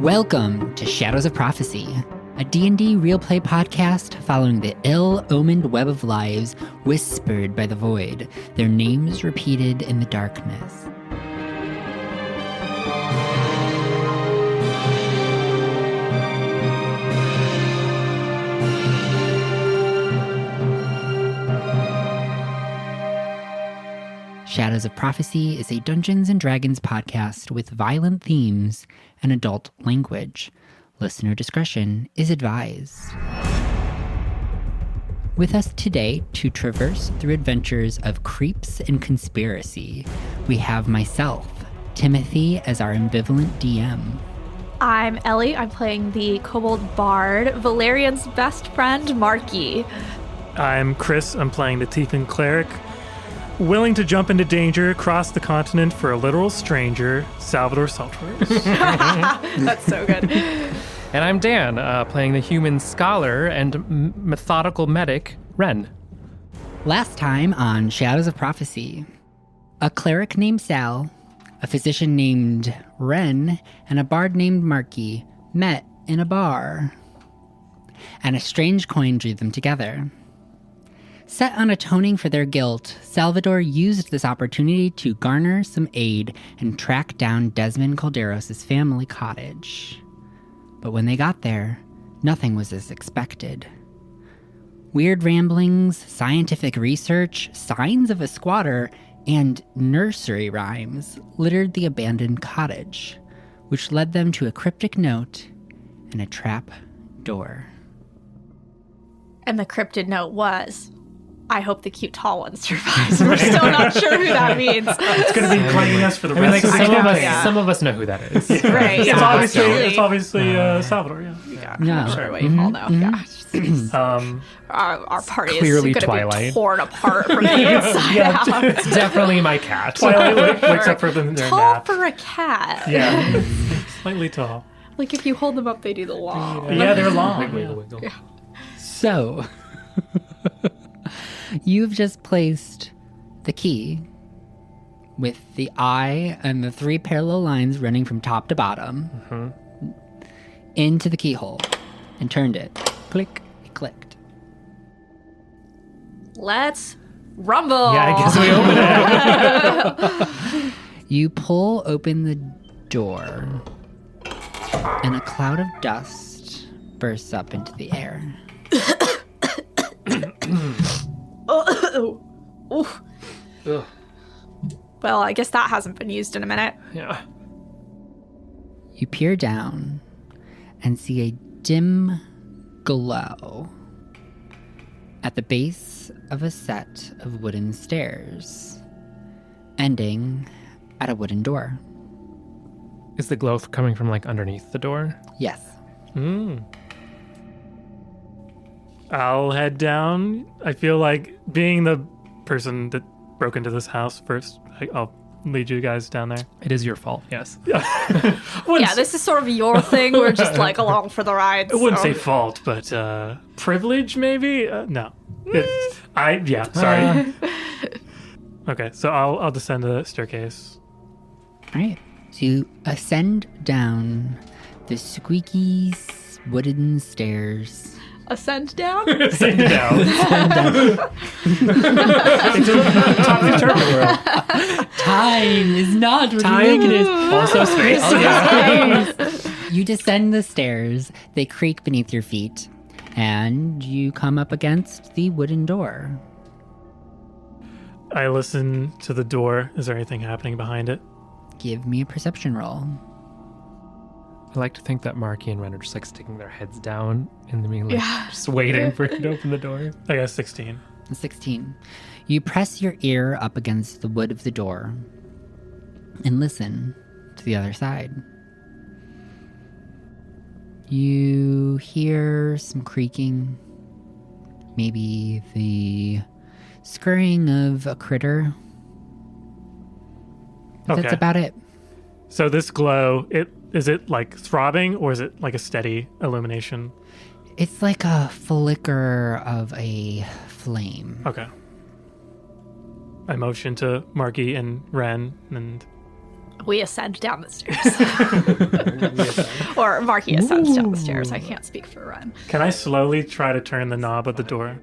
Welcome to Shadows of Prophecy, a D&D real play podcast following the ill-omened web of lives whispered by the void, their names repeated in the darkness. Shadows of Prophecy is a Dungeons & Dragons podcast with violent themes and adult language. Listener discretion is advised. With us today to traverse through adventures of creeps and conspiracy, we have myself, Timothy, as our ambivalent DM. I'm Ellie. I'm playing the Kobold Bard, Valerian's best friend, Marky. I'm Chris. I'm playing the Tiefling Cleric, willing to jump into danger across the continent for a literal stranger, Salvador Saltwares. That's so good. And I'm Dan, playing the human scholar and methodical medic, Ren. Last time on Shadows of Prophecy, a cleric named Sal, a physician named Ren, and a bard named Marky met in a bar. And a strange coin drew them together. Set on atoning for their guilt, Salvador used this opportunity to garner some aid and track down Desmond Calderos' family cottage. But when they got there, nothing was as expected. Weird ramblings, scientific research, signs of a squatter, and nursery rhymes littered the abandoned cottage, which led them to a cryptic note and a trap door. And the cryptid note was, I hope the cute tall one survives. We're still not sure who that means. It's going to be plaguing us for the rest of the game. Some of us know who that is. Yeah. Right. It's obviously Salvador, Yeah. Yeah. I'm sure we all know. Yeah. Our party Clearly is going to Twilight. be torn apart from the inside out. It's definitely my cat. Twilight wakes up for their Tall nap. for a cat. Yeah, slightly tall. Like if you hold them up, they do the long. Yeah, they're long. Wiggle. Yeah. So, you've just placed the key with the eye and the 3 parallel lines running from top to bottom into the keyhole and turned it. Click, it clicked. Let's rumble. Yeah, I guess we open it. You pull open the door, and a cloud of dust bursts up into the air. Ugh. Well, I guess that hasn't been used in a minute. Yeah. You peer down and see a dim glow at the base of a set of wooden stairs, ending at a wooden door. Is the glow coming from like underneath the door? Yes. I'll head down. I feel like being the person that broke into this house first, I'll lead you guys down there. It is your fault, yes. Yeah, this is sort of your thing. We're just like along for the ride. I wouldn't say fault, but privilege maybe? No. Sorry. Okay, so I'll descend the staircase. All right. So you ascend down the squeaky wooden stairs. Ascend down? Ascend down. Into the topsy-turvy world. Time is not what Time you think it is. Also space. Also space. You descend the stairs. They creak beneath your feet, and you come up against the wooden door. I listen to the door. Is there anything happening behind it? Give me a perception roll. I like to think that Marky and Ren are just like sticking their heads down in the mean, like just waiting for you to open the door. I got 16. 16. You press your ear up against the wood of the door and listen to the other side. You hear some creaking, maybe the scurrying of a critter. Okay. That's about it. So this glow, is it like throbbing or is it like a steady illumination? It's like a flicker of a flame. Okay. I motion to Marky and Ren and We ascend down the stairs. Or Marky ascends down the stairs. I can't speak for Ren. Can I slowly try to turn the knob of the door?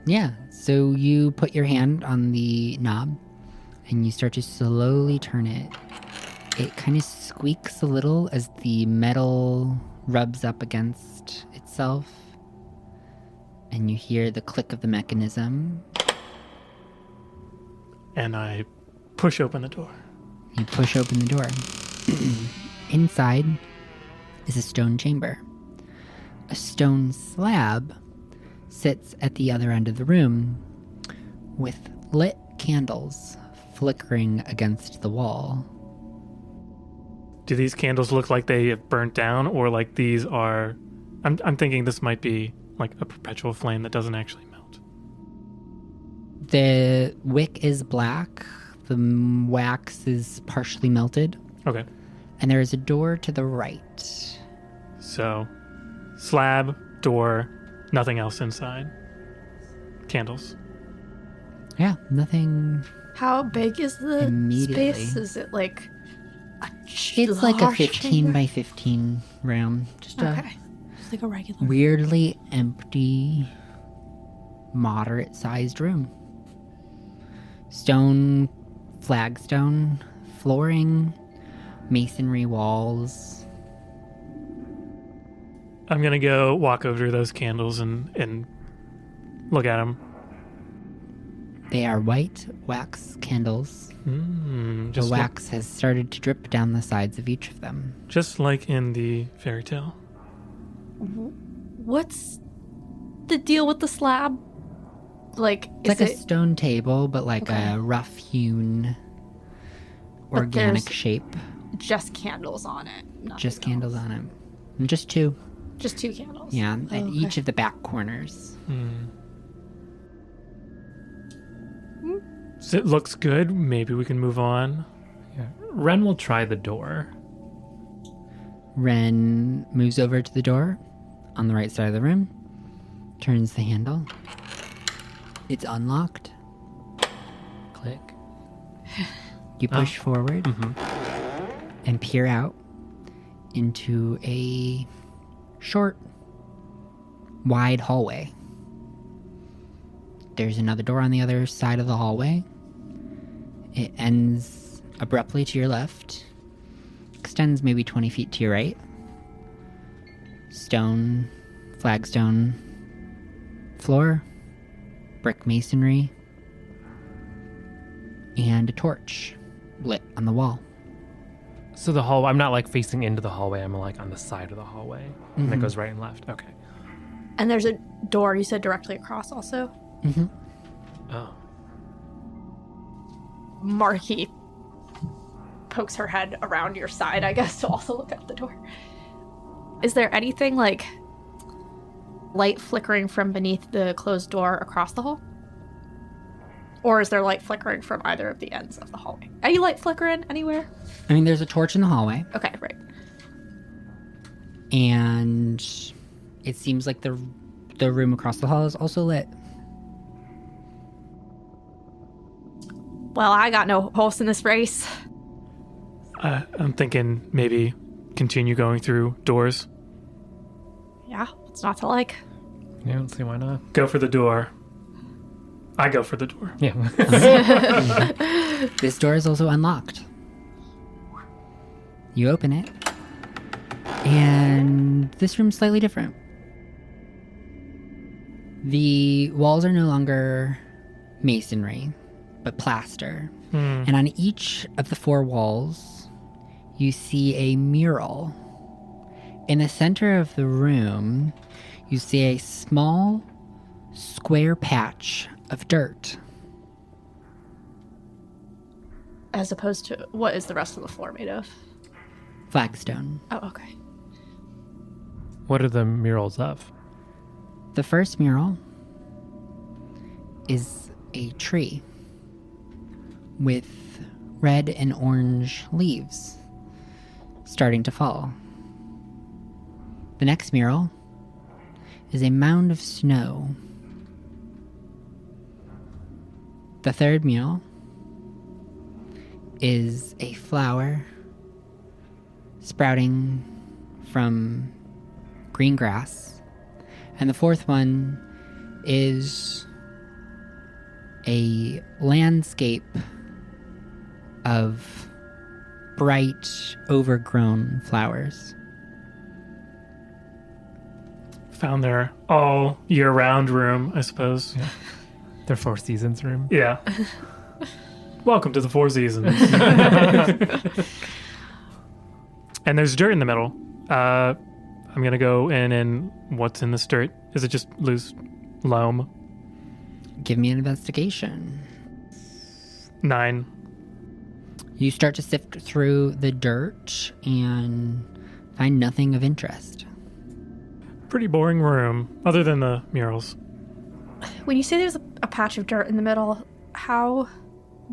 Yeah, so you put your hand on the knob and you start to slowly turn it. It kind of squeaks a little as the metal rubs up against itself. And you hear the click of the mechanism. And I push open the door. You push open the door. Inside is a stone chamber. A stone slab sits at the other end of the room with lit candles flickering against the wall. Do these candles look like they have burnt down, or like these are... I'm thinking this might be like a perpetual flame that doesn't actually melt. The wick is black. The wax is partially melted. Okay. And there is a door to the right. So, slab, door, nothing else inside. Candles. Yeah, nothing. How big is the Immediately. space? Is it like a It's like a large 15 chamber? by 15 room. Just Okay. Just like a regular. a weirdly empty, moderate sized room. Stone, flagstone, flooring, masonry walls. I'm going to go walk over to those candles and look at them. They are white wax candles. The Just wax has started to drip down the sides of each of them. just like in the fairy tale. What's the deal with the slab? Like, It's is like it a stone table, but like Okay. a rough-hewn, But organic there's shape. just candles on it? Nothing Just candles else? on it. And just two. Just two candles. Yeah, Oh, at okay. each of the back corners. So it looks good. Maybe we can move on. Yeah. Ren will try the door. Ren moves over to the door on the right side of the room, turns the handle. It's unlocked. Click. You push forward and peer out into a short, wide hallway. There's another door on the other side of the hallway. It ends abruptly to your left, extends maybe 20 feet to your right. Stone, flagstone, floor, brick masonry, and a torch lit on the wall. So the hall, I'm not like facing into the hallway. I'm like on the side of the hallway. And it goes right and left. Okay. And there's a door, you said, directly across also? Oh. Marky pokes her head around your side, I guess, to also look out the door. Is there anything like light flickering from beneath the closed door across the hall? Or is there light flickering from either of the ends of the hallway? Any light flickering anywhere? I mean, there's a torch in the hallway, Okay, right. and it seems like the room across the hall is also lit. Well, I got no horse in this race. I'm thinking maybe continue going through doors. Yeah, what's not to like? Yeah, let's see why not. Go for the door. I go for the door. Yeah. This door is also unlocked. You open it, and this room's slightly different. The walls are no longer masonry, but plaster. And on each of the four walls, you see a mural. In the center of the room, you see a small, square patch of dirt. As opposed to, what is the rest of the floor made of? Flagstone. Oh, okay. What are the murals of? The first mural is a tree with red and orange leaves starting to fall. The next mural is a mound of snow. The third mural is a flower sprouting from green grass. And the fourth one is a landscape of bright, overgrown flowers. Found their all year round room, I suppose. Yeah. Their Four Seasons room. Yeah. Welcome to the Four Seasons. And there's dirt in the middle. I'm going to go in and what's in this dirt? Is it just loose loam? Give me an investigation. 9. You start to sift through the dirt and find nothing of interest. Pretty boring room, other than the murals. When you say there's a patch of dirt in the middle, how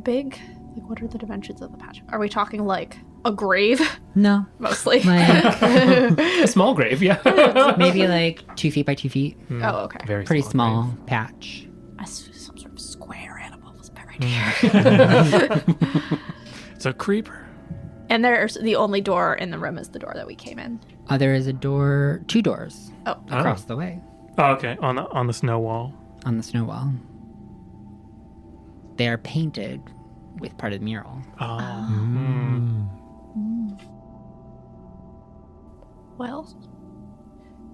big? Like, what are the dimensions of the patch? Are we talking like a grave? No. Mostly. Like, A small grave, yeah. maybe like 2 feet by 2 feet. Oh, okay. Very Pretty small grave. patch. Some sort of square animal was buried here. It's a creeper. And there's the only door in the room is the door that we came in. There is a door, 2 doors Oh, across the way Oh, okay, on the snow wall. on the snow wall. They are painted with part of the mural. Oh. well.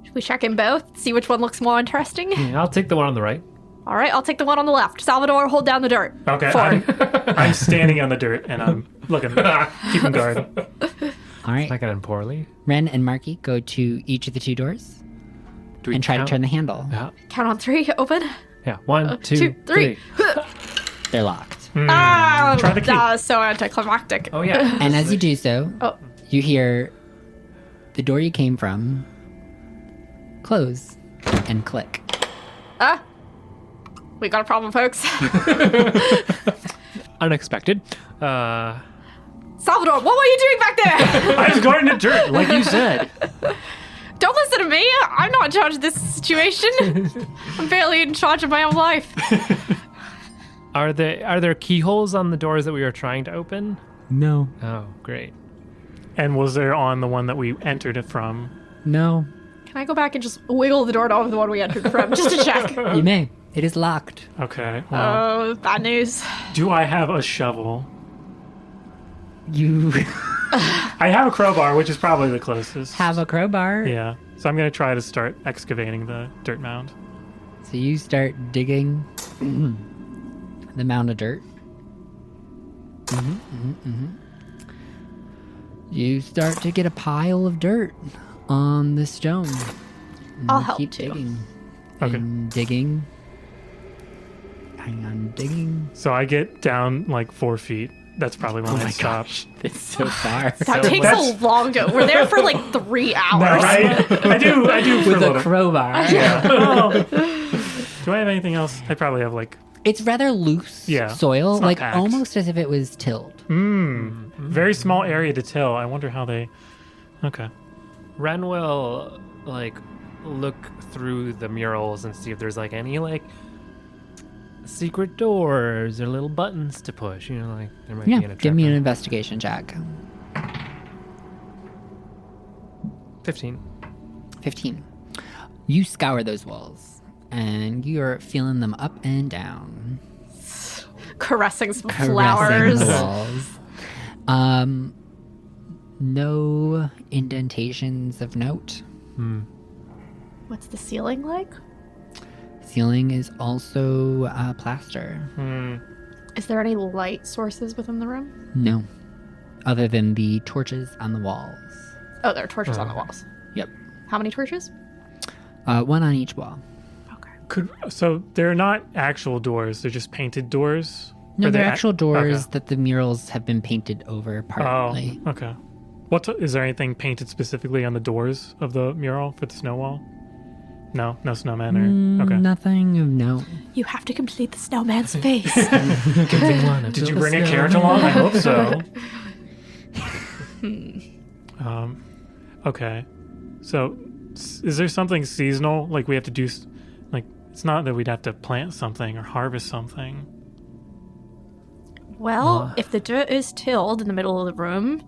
Should we check in both? See which one looks more interesting? Yeah, I'll take the one on the right. All right, I'll take the one on the left. Salvador, hold down the dirt. Okay, Forward. I'm standing on the dirt and I'm looking, keeping guard. All right. Not going poorly. Ren and Marky go to each of the 2 doors Do we and try to count? turn the handle. Yeah. Count on 3, open. Yeah. 1, 2, 2, 3. 3. They're locked. Ah, Try the key. that was so anticlimactic. Oh, yeah. And as you do so, Oh. you hear the door you came from close and click. Ah, we got a problem, folks. Unexpected. Salvador, what were you doing back there? I was guarding the dirt, like you said. Don't listen to me. I'm not in charge of this situation. I'm barely in charge of my own life. Are there keyholes on the doors that we were trying to open? No. Oh, great. And was there on the one that we entered it from? No. Can I go back and just wiggle the door to open the one we entered from, just to check? You may. It is locked. Okay, well, Oh, bad news. do I have a shovel? You I have a crowbar, which is probably the closest. have a crowbar. Yeah, so I'm going to try to start excavating the dirt mound. So you start digging the mound of dirt. You start to get a pile of dirt on the stone. And I'll you help keep too. digging. Okay. And digging. Hang on, digging. So I get down like 4 feet. That's probably when I stop. It's so far. That takes so long to. We're there for like 3 hours. Right? I do for With a little. a crowbar. Yeah. Oh. Do I have anything else? I probably have like, It's rather loose Yeah, soil, it's not like packed. almost as if it was tilled. very small area to till. I wonder how they, okay. Ren will like look through the murals and see if there's like any like secret doors or little buttons to push. You know, like there might be Yeah, an give me an attractant. investigation check. 15. 15. You scour those walls, and you're feeling them up and down. Caressing some Caressing flowers. the walls. No indentations of note. What's the ceiling like? Ceiling is also plaster. Is there any light sources within the room? No. Other than the torches on the walls. Oh, there are torches on the walls. Yep. How many torches? 1 on each wall. Okay. So they're not actual doors. They're just painted doors? No, Or they're ac- actual doors okay. that the murals have been painted over partly. Oh, okay. Is there anything painted specifically on the doors of the mural for the snow wall? No snowman or okay. Nothing of note. You have to complete the snowman's face. Did you bring a carrot along? I hope so. Okay. So, is there something seasonal? Like we have to do, like it's not that we'd have to plant something or harvest something. Well, if the dirt is tilled in the middle of the room,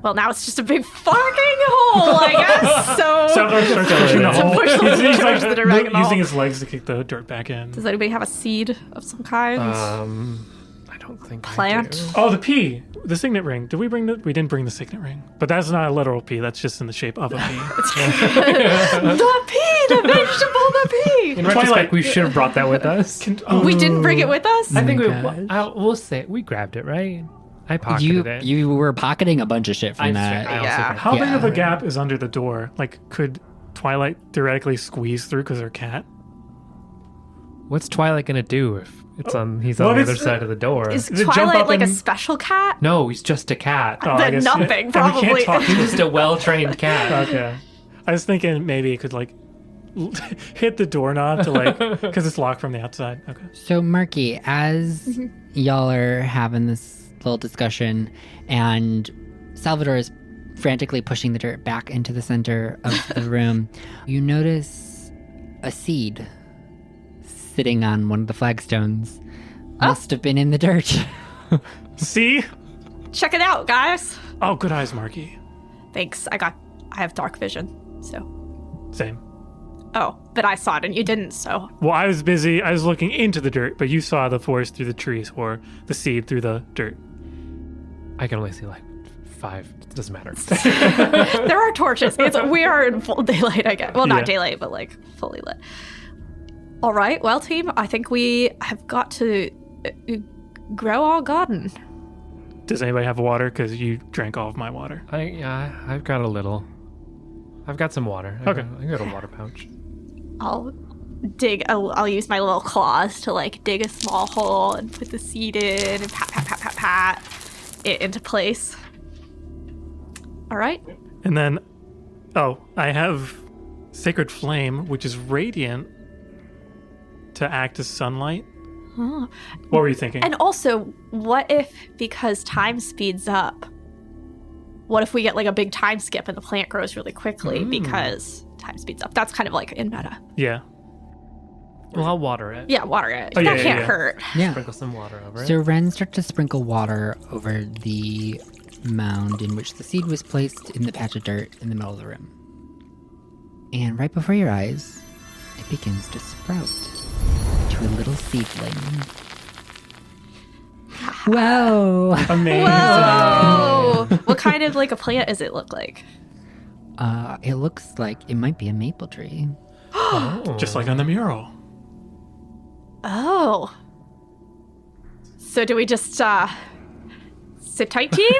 well, now it's just a big fucking hole, I guess. So Salvador starts pushing the hole. push the He's dirt that are back in the using hole. his legs to kick the dirt back in. Does anybody have a seed of some kind? I don't think Plant? I do. Oh, the P, the signet ring. Did we bring the? We didn't bring the signet ring, but that's not a literal P. That's just in the shape of a P. The pea, the vegetable, the pea. In retrospect, we should have brought that with us. We didn't bring it with us. I think gosh. we'll say we grabbed it, right? I pocketed it. You were pocketing a bunch of shit from that. I also Yeah. grabbed How big Yeah. of a gap is under the door? Like, could Twilight theoretically squeeze through because her cat? What's Twilight gonna do if he's What on the is other side of the door? Is Does it jump Twilight up like a and- special cat? No, he's just a cat. Oh, I Then guess- nothing, and we probably. can't talk. He's just a well-trained cat. Okay. I was thinking maybe it could like hit the doorknob to like because it's locked from the outside. Okay. So, Marky, as y'all are having this little discussion and Salvador is frantically pushing the dirt back into the center of the room, you notice a seed sitting on one of the flagstones. Must have been in the dirt. See? Check it out, guys. Oh, good eyes, Marky. Thanks. I have dark vision. So. Same. Oh, but I saw it and you didn't, so. Well, I was busy. I was looking into the dirt, but you saw the forest through the trees or the seed through the dirt. I can only see like 5. It doesn't matter. There are torches. We are in full daylight, I guess. Well, not Yeah. daylight, but like fully lit. All right, well, team, I think we have got to grow our garden. Does anybody have water? Because you drank all of my water. I've got a little. I've got some water. Okay. I got a water pouch. I'll use my little claws to like dig a small hole and put the seed in and pat it into place. All right. And then, I have Sacred Flame, which is radiant to act as sunlight. Oh. What were you thinking? And also, what if, because time speeds up, what if we get like a big time skip and the plant grows really quickly because time speeds up? That's kind of like in meta. Yeah. Well, I'll water it. Yeah, water it. Oh, that yeah, can't yeah. hurt. Yeah. Sprinkle some water over it. So Ren starts to sprinkle water over the mound in which the seed was placed in the patch of dirt in the middle of the room. And right before your eyes, it begins to sprout into a little seedling. Whoa! Amazing. Whoa! What kind of like a plant does it look like? It looks like it might be a maple tree. Just like on the mural. Oh. So do we just sit tight, team?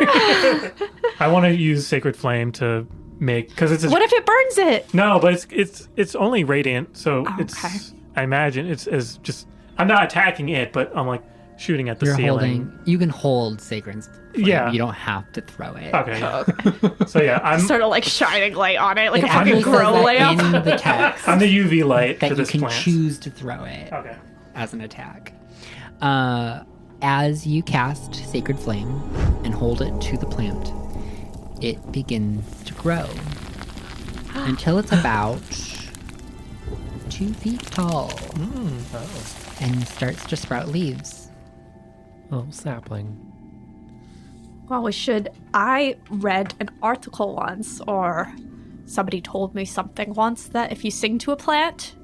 I want to use Sacred Flame to make because it's What if it burns it? no, but it's only radiant, so Okay. it's. I imagine it's as just. I'm not attacking it, but I'm like shooting at the You're ceiling. holding. You can hold Sacred Flame. Yeah. You don't have to throw it. Okay. Oh, okay. So yeah, I'm Sort of like shining light on it, like It a fucking actually says grow that lamp. in the text I'm the UV light that to you this can plant. choose to throw it Okay. as an attack. As you cast Sacred Flame and hold it to the plant, it begins to grow until it's about 2 feet tall and starts to sprout leaves. Oh, sapling. Well, I read an article once, or somebody told me something once, that if you sing to a plant,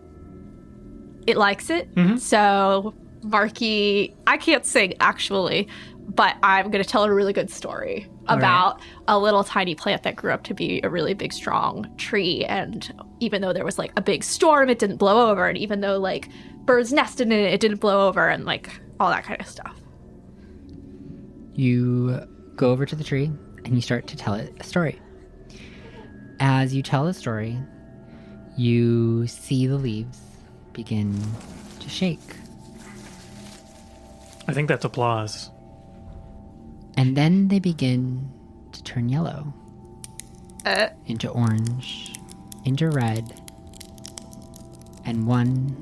it likes it. So, Marky, I can't sing actually, but I'm going to tell a really good story about a little tiny plant that grew up to be a really big, strong tree. And even though there was like a big storm, it didn't blow over. And even though like birds nested in it, it didn't blow over, and like all that kind of stuff. You go over to the tree and you start to tell it a story. As you tell the story, you see the leaves begin to shake. I think that's applause. And then they begin to turn yellow, into orange, into red, and one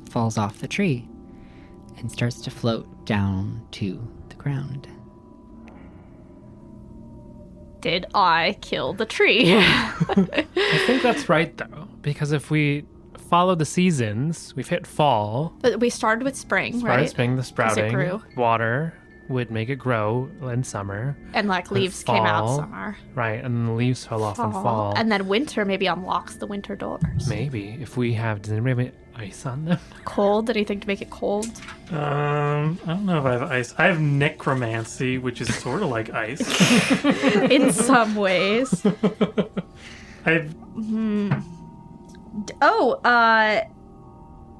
falls off the tree and starts to float down to the ground. Did I kill the tree? I think that's right though, because if we follow the seasons, we've hit fall. But we started with spring, Started right? spring, the sprouting, grew. water, would make it grow in summer. And like leaves came out fall. summer. Right, and then the leaves fell off in fall. And then winter maybe unlocks the winter doors. Maybe. If we have... Does anybody have any ice on them? Cold? Anything to make it cold? I don't know if I have ice. I have necromancy, which is sort of like ice. In some ways. I've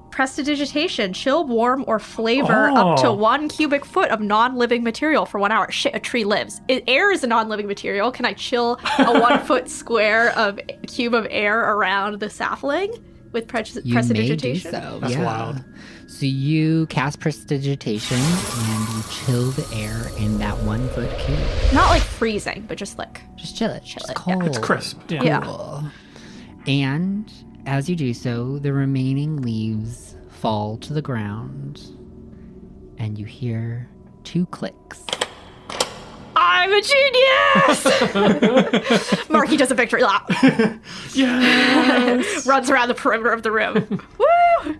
Prestidigitation. Chill, warm, or flavor up to 1 cubic foot of non-living material for 1 hour. Shit, a tree lives. Air is a non-living material. Can I chill a 1 foot square of cube of air around the sapling with prestidigitation? You may do so. That's yeah. wild. So you cast prestidigitation and you chill the air in that 1 foot cube. Not like freezing, but just like Just chill it. Chill Just it, cold. yeah. It's crisp. Yeah. Yeah. Cool. And as you do so, the remaining leaves fall to the ground, and you hear 2 clicks. I'm a genius! Marky does a victory lap. Yes. Runs around the perimeter of the room. Woo!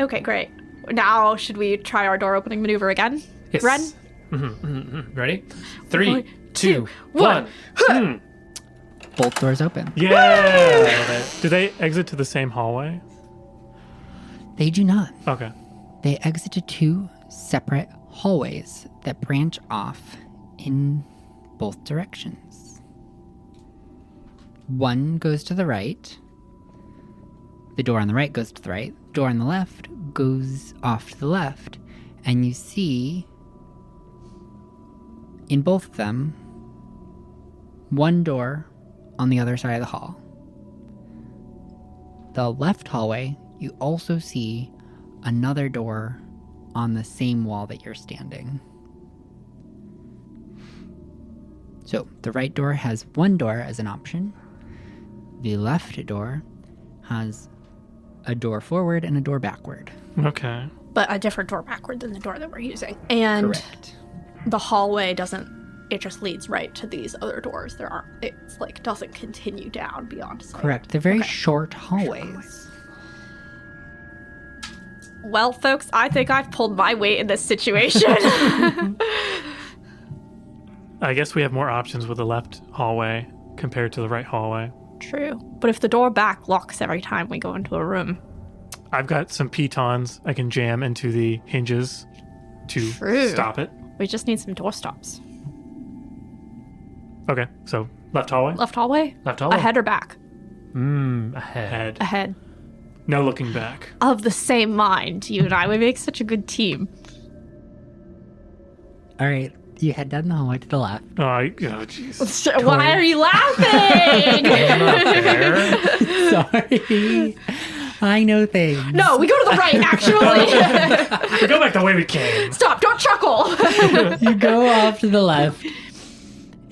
Okay, great. Now, should we try our door opening maneuver again? Yes. Ren? Ready? 3, 2, 1. 1. Both doors open. Yeah. Do they exit to the same hallway? They do not. Okay. They exit to 2 separate hallways that branch off in both directions. One goes to the right. The door on the right goes to the right. The door on the left goes off to the left. And you see in both of them one door on the other side of the hall. The left hallway, you also see another door on the same wall that you're standing. So the right door has one door as an option. The left door has a door forward and a door backward. Okay. But a different door backward than the door that we're using. And Correct. the hallway it just leads right to these other doors. It's like doesn't continue down beyond sight. Correct. They're very Okay. short hallways. Well, folks, I think I've pulled my weight in this situation. I guess we have more options with the left hallway compared to the right hallway. True. But if the door back locks every time we go into a room. I've got some pitons I can jam into the hinges to True. stop it. We just need some door stops. Okay, so left hallway? Left hallway? Left hallway. Ahead or back? Ahead. Head. Ahead. No looking back. Of the same mind, you and I. We make such a good team. All right. You head down the hallway to the left. Oh, jeez. Why are you laughing? Sorry. I know things. No, we go to the right, actually. We go back the way we came. Stop, don't chuckle. You go off to the left,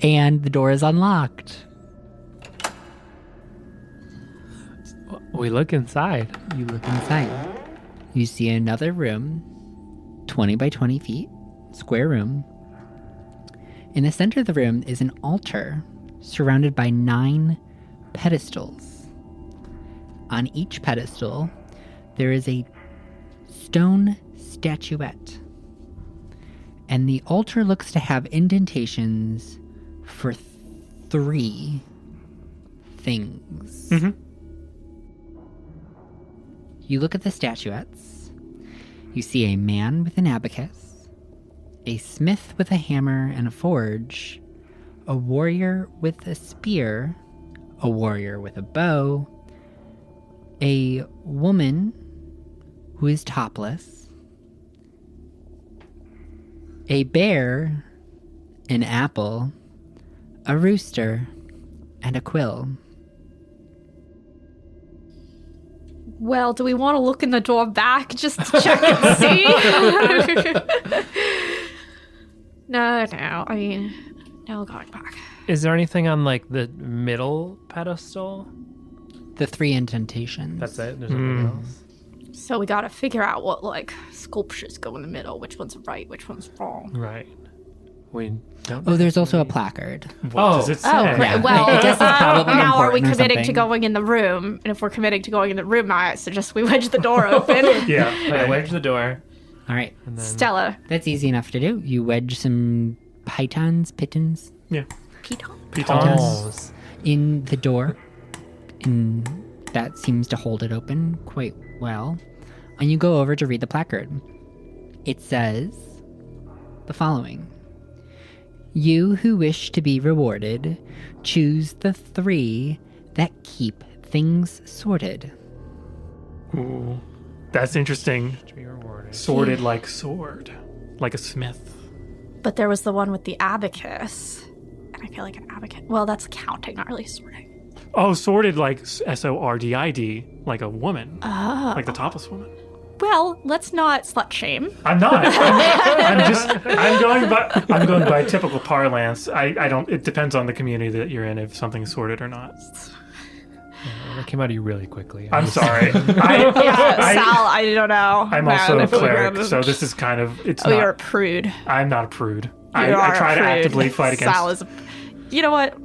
and the door is unlocked. We look inside. You look inside. You see another room, 20 by 20 feet, square room. In the center of the room is an altar surrounded by 9 pedestals. On each pedestal, there is a stone statuette. And the altar looks to have indentations for 3 things. Mm-hmm. You look at the statuettes. You see a man with an abacus, a smith with a hammer and a forge, a warrior with a spear, a warrior with a bow, a woman who is topless, a bear, an apple, a rooster, and a quill. Well, do we want to look in the door back just to check and see? No. I mean, no going back. Is there anything on like the middle pedestal? The 3 indentations. That's it. There's nothing else. So we gotta figure out what, like, sculptures go in the middle. Which one's right, which one's wrong. Right. We don't. Oh, there's also a placard. What does it say? Oh, right. Yeah. Well, I guess it's probably now are we important or committing to something. going in the room? And if we're committing to going in the room, I suggest we wedge the door open. Yeah. Okay, wedge the door. All right. And then Stella. That's easy enough to do. You wedge some pitons Yeah. Piton? Pitons. in the door, and that seems to hold it open quite well. And you go over to read the placard. It says the following. You who wish to be rewarded, choose the 3 that keep things sorted. Ooh, that's interesting. to be rewarded. Sorted like sword, like a smith. But there was the one with the abacus. And I feel like an abacus. Well, that's counting, not really sorting. Oh, sorted like SORDID, like a woman, like the topless woman. Well, let's not slut shame. I'm not. I'm going by typical parlance. I don't. It depends on the community that you're in if something's sorted or not. That came out of you really quickly. I'm sorry. Sal, I don't know. I'm Man, also a if we cleric, grab- so this is kind of. It's Oh, not. you're a prude. I'm not a prude. You I are try a to prude. actively fight against. Sal is. You know what?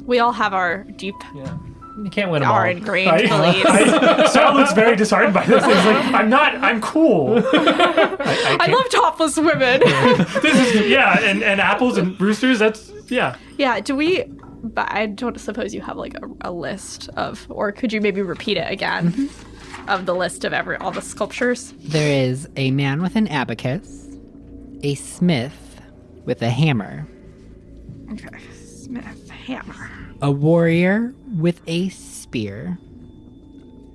We all have our deep, Yeah. You can't win them our all. ingrained beliefs. Sal looks very disheartened by this. He's like, I'm not. I'm cool. I can't- love topless women. This is and apples and roosters. That's yeah. Yeah, do we... But I don't suppose you have, like, a list of... Or could you maybe repeat it again? Of the list of all the sculptures? There is a man with an abacus, a smith with a hammer, Okay. Smith, hammer. a warrior with a spear,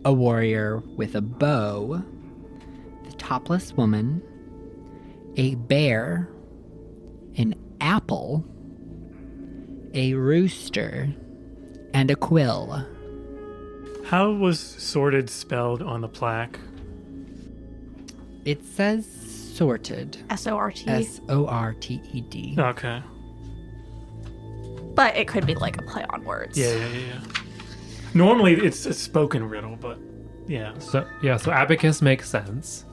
a warrior with a bow, the topless woman, a bear, an apple, a rooster, and a quill. How was sorted spelled on the plaque? It says sorted. S-O-R-T. Sorted. Okay. But it could be, like, a play on words. Yeah. Normally it's a spoken riddle, but yeah. So abacus makes sense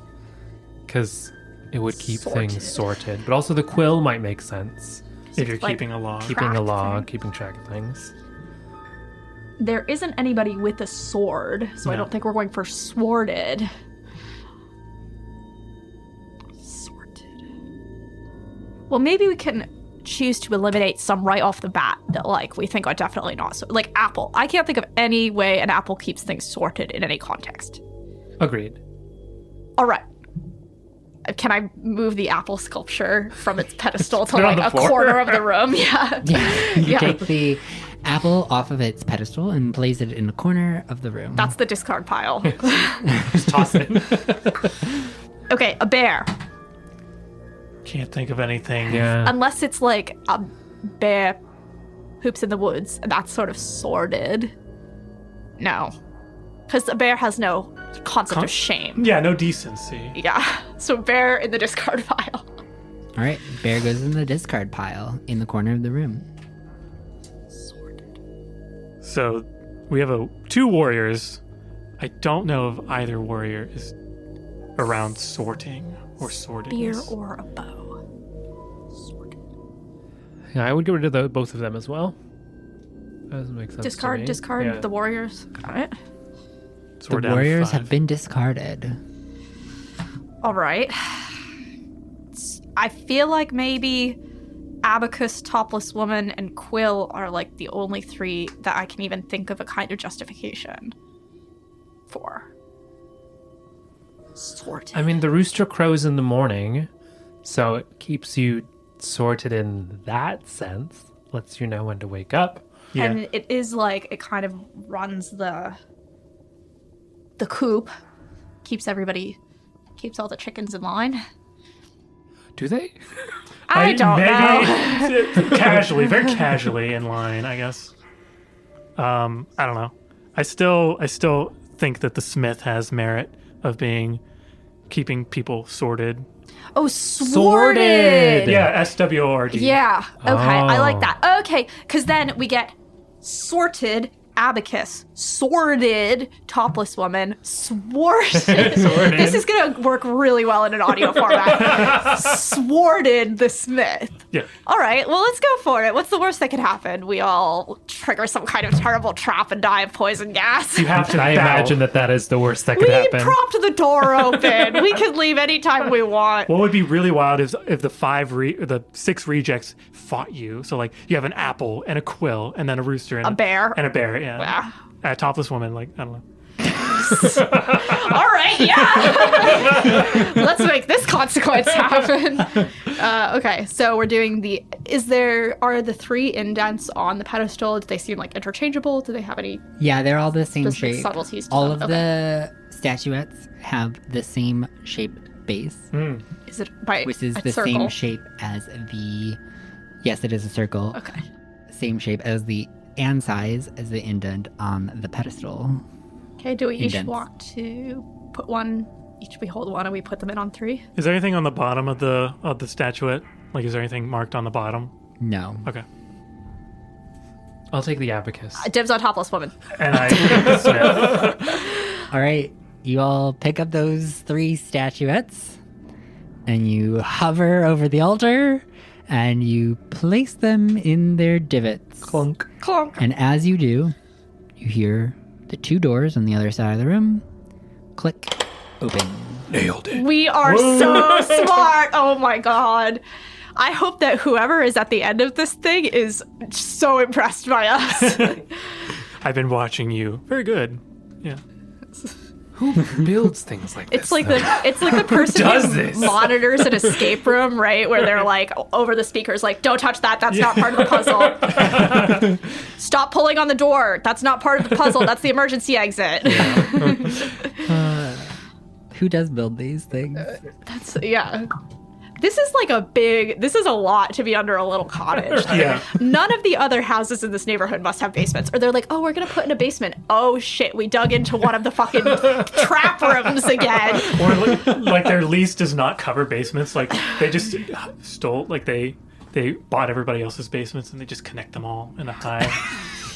because it would keep things sorted. But also the quill might make sense. If you're like keeping a log. Keeping a Track log, thing. keeping track of things. There isn't anybody with a sword, so I No. don't think we're going for sworded. Sorted. Well, maybe we can choose to eliminate some right off the bat that, like, we think are definitely not so. Like apple. I can't think of any way an apple keeps things sorted in any context. Agreed. All right. Can I move the apple sculpture from its pedestal to Put it on like the a floor. corner of the room? Yeah. Yeah, you Yeah. take the apple off of its pedestal and place it in a corner of the room. That's the discard pile. Just toss it. Okay, a bear. Can't think of anything. Yeah. Unless it's like a bear poops in the woods, and that's sort of sordid. No. Because a bear has no concept of shame. Yeah, no decency. Yeah. So bear in the discard pile. All right, bear goes in the discard pile in the corner of the room. Sordid. So we have two warriors. I don't know if either warrior is around sorting or sorted. Spear or a bow. Sordid. Yeah, I would get rid of both of them as well. That doesn't make sense. Discard, to me. discard Yeah. the warriors. Got it. So we're The down to warriors 5. have been discarded. All right. I feel like maybe Abacus, Topless Woman, and Quill are like the only three that I can even think of a kind of justification for. Sorted. I mean, the rooster crows in the morning, so it keeps you sorted in that sense. Lets you know when to wake up. Yeah. And it is like it kind of runs the coop, keeps all the chickens in line. Do they? I don't know. Casually, very casually in line, I guess. I don't know. I still think that the smith has merit of keeping people sorted. Oh, sorted. Yeah, SWORD. Yeah. Okay, I like Oh. that. Okay, because then we get sorted abacus, sworded topless woman, sworded. This is going to work really well in an audio format. Sworded the smith. Yeah. All right, well, let's go for it. What's the worst that could happen? We all trigger some kind of terrible trap and die of poison gas. You have to I bow. imagine that is the worst that could We happen. propped the door open. We can leave anytime we want. What would be really wild is if the 6 rejects fought you. So like you have an apple and a quill and then a rooster and A bear. and a bear. Yeah. Yeah. A topless woman. Like I don't know. All right, yeah. Let's make this consequence happen. Okay, so we're doing are the 3 indents on the pedestal? Do they seem like interchangeable? Do they have any Yeah, they're all the same specific shape. subtleties to All them? of the statuettes have the same shape base, Is it by which is a the circle? same shape as the. Yes, it is a circle. Okay. Same shape as and size as the indent on the pedestal. Okay, do we each Indents. want to put one, each we hold one and we put them in on 3? Is there anything on the bottom of the statuette? Like, is there anything marked on the bottom? No. Okay. I'll take the abacus. Dibs on topless woman. And I take the smith. All right, you all pick up those 3 statuettes and you hover over the altar and you place them in their divots. Clunk. Clonk. And as you do, you hear the 2 doors on the other side of the room click open. Nailed it. We are so smart. Oh my god. I hope that whoever is at the end of this thing is so impressed by us. I've been watching you. Very good. Yeah. Who builds things like this? It's like the person does who this? monitors an escape room, right? Where they're like over the speakers, like, don't touch that. That's not part of the puzzle. Stop pulling on the door. That's not part of the puzzle. That's the emergency exit. Who does build these things? Yeah. This is a lot to be under a little cottage. Yeah. None of the other houses in this neighborhood must have basements. Or they're like, oh, we're going to put in a basement. Oh, shit, we dug into one of the fucking trap rooms again. Or like their lease does not cover basements. Like they just stole, like they bought everybody else's basements and they just connect them all in a hive.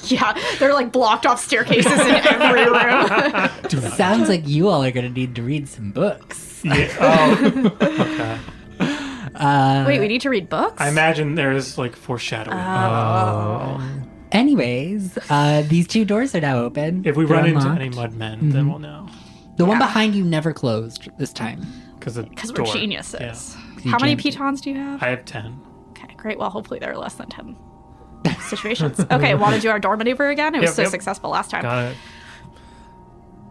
Yeah, they're like blocked off staircases in every room. Sounds like you all are going to need to read some books. Yeah. Oh, okay. Wait, we need to read books? I imagine there's like foreshadowing. Anyways, these 2 doors are now open. If we They're run into unlocked. any mudmen, then we'll know. The one behind you never closed this time. Because we're geniuses. Yeah. How many jammed it. pitons do you have? I have 10. Okay, great. Well, hopefully there are less than 10 situations. Okay, want to do our door maneuver again? It was so Yep. successful last time. Got it.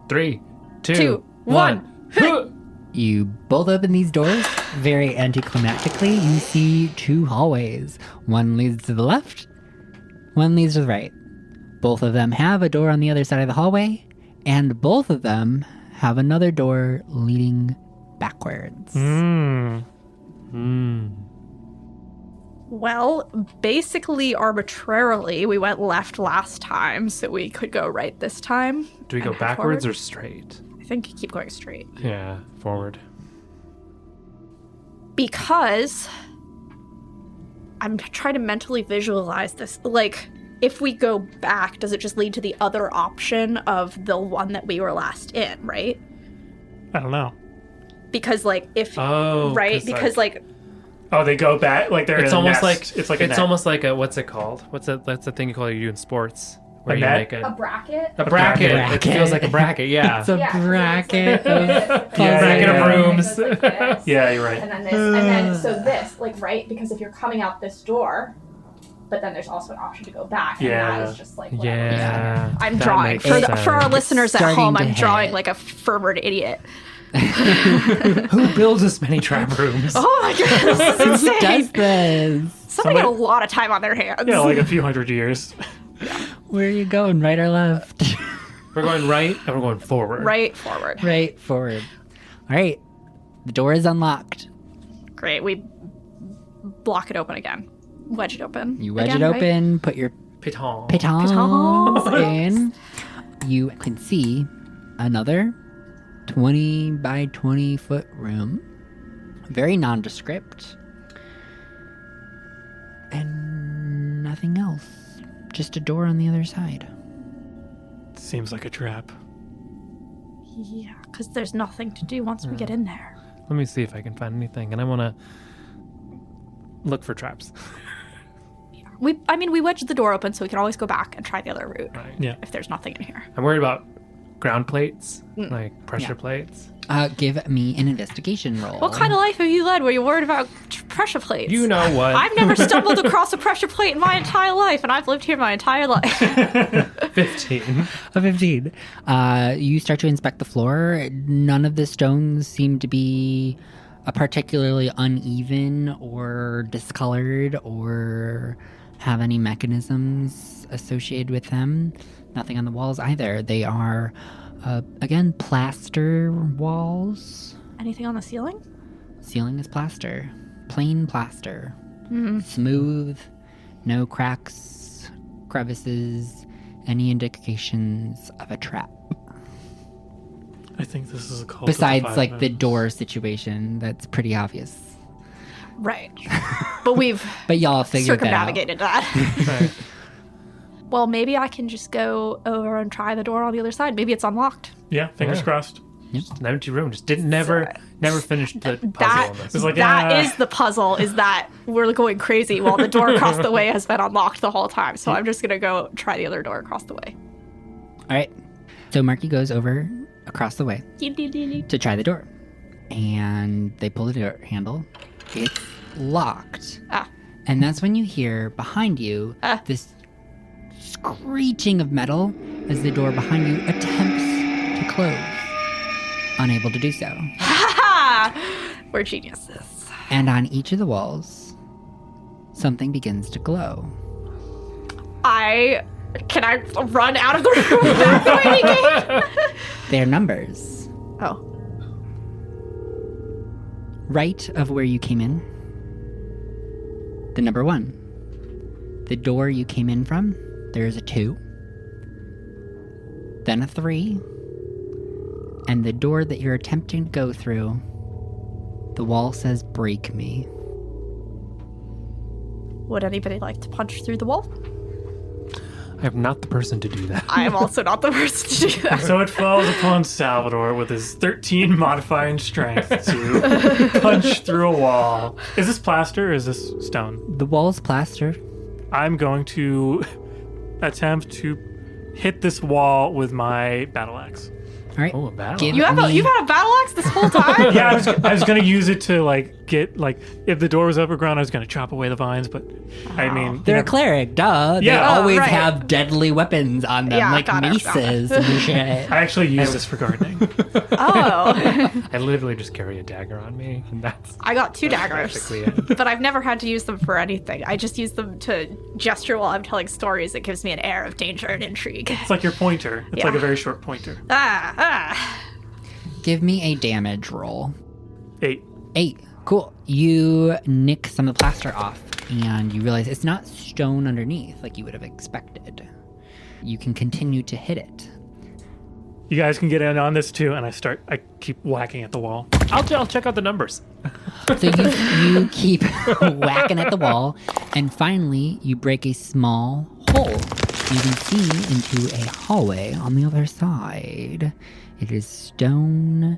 3, 2, 2, 1. You both open these doors. Very anticlimactically, you see 2 hallways. One leads to the left, one leads to the right. Both of them have a door on the other side of the hallway, and both of them have another door leading backwards. Well, basically arbitrarily, we went left last time, so we could go right this time. Do we go and head backwards forward. or straight? I think keep going straight. Yeah, forward. Because I'm trying to mentally visualize this. Like, if we go back, does it just lead to the other option of the one that we were last in, right? I don't know. Because, like, if... Oh, right? Because, like... Oh, they go back like they're It's in a almost nest. like it's like a it's net. almost like a what's it called? That's the thing you do in sports where A you net? make A bracket? a bracket. bracket. It feels like a bracket. Yeah. It's a bracket of bracket of rooms. Yeah, you're right. And then this, and then, so this, like, right? Because if you're coming out this door, but then there's also an option to go back. And Yeah. that is just like, whatever. Yeah. I'm That drawing. makes For our sense. listeners at Starting home, to I'm drawing hit. like a fervent idiot. Who builds this many trap rooms? Oh my god, this is Who insane. does this? Somebody had a lot of time on their hands. Yeah, like a few hundred years. Where are you going, right or left? We're going right and we're going forward. Right forward. Right, forward. All right, the door is unlocked. Great. We block it open again. Wedge it open. You wedge again, it right? open, put your Piton. pitons Pitons. in. You can see another 20 by 20 foot room. Very nondescript. And nothing else. Just a door on the other side. Seems like a trap. Yeah, because there's nothing to do once we get in there. Let me see if I can find anything, and I want to look for traps. We wedged the door open so we can always go back and try the other route. Right. Yeah. If there's nothing in here. I'm worried about ground plates, like pressure plates. Give me an investigation roll. What kind of life have you led where you're worried about pressure plates? You know what? I've never stumbled across a pressure plate in my entire life, and I've lived here my entire life. 15. A 15. You start to inspect the floor. None of the stones seem to be particularly uneven or discolored or have any mechanisms associated with them. Nothing on the walls either. They are, again, plaster walls. Anything on the ceiling? Ceiling is plaster. Plain plaster. Mm-hmm. Smooth. No cracks, crevices, any indications of a trap. I think this is a cult. Besides, of like, the minutes. door situation, that's pretty obvious. Right. But we've But y'all figured that out. circumnavigated that. Right. Well, maybe I can just go over and try the door on the other side. Maybe it's unlocked. Yeah, fingers Yeah. crossed. Just an empty room. Just never finished the puzzle That on this. It's like, that is the puzzle, is that we're going crazy while the door across the way has been unlocked the whole time. So I'm just going to go try the other door across the way. All right. So Marky goes over across the way to try the door. And they pull the door handle. It's locked. Ah. And that's when you hear behind you this screeching of metal as the door behind you attempts to close. Unable to do so. We're geniuses. And on each of the walls, something begins to glow. Can I run out of the room back the way we came? They're numbers. Oh. Right of where you came in, the number 1. The door you came in from, there's a 2. Then a 3. And the door that you're attempting to go through, the wall says, "Break me." Would anybody like to punch through the wall? I'm not the person to do that. I am also not the person to do that. So it falls upon Salvador with his 13 modifying strength to punch through a wall. Is this plaster or is this stone? The wall's plaster. I'm going to attempt to hit this wall with my battle axe. All right. Oh, a battle. Give You've had a battle axe this whole time? Yeah, I was going to use it to, like, get, like, if the door was overgrown, I was going to chop away the vines, but, I mean... They're a cleric, duh. They Yeah. always right. have deadly weapons on them, Yeah, like got it. maces and shit. I actually use this for gardening. Oh. I literally just carry a dagger on me, and that's I got 2 daggers. practically it. But I've never had to use them for anything. I just use them to gesture while I'm telling stories. It gives me an air of danger and intrigue. It's like your pointer. It's Yeah. like a very short pointer. Give me a damage roll. 8. 8. Cool. You nick some of the plaster off, and you realize it's not stone underneath like you would have expected. You can continue to hit it. You guys can get in on this too, and I keep whacking at the wall. I'll check out the numbers. So you keep whacking at the wall, and finally you break a small hole. You can see into a hallway on the other side. It is stone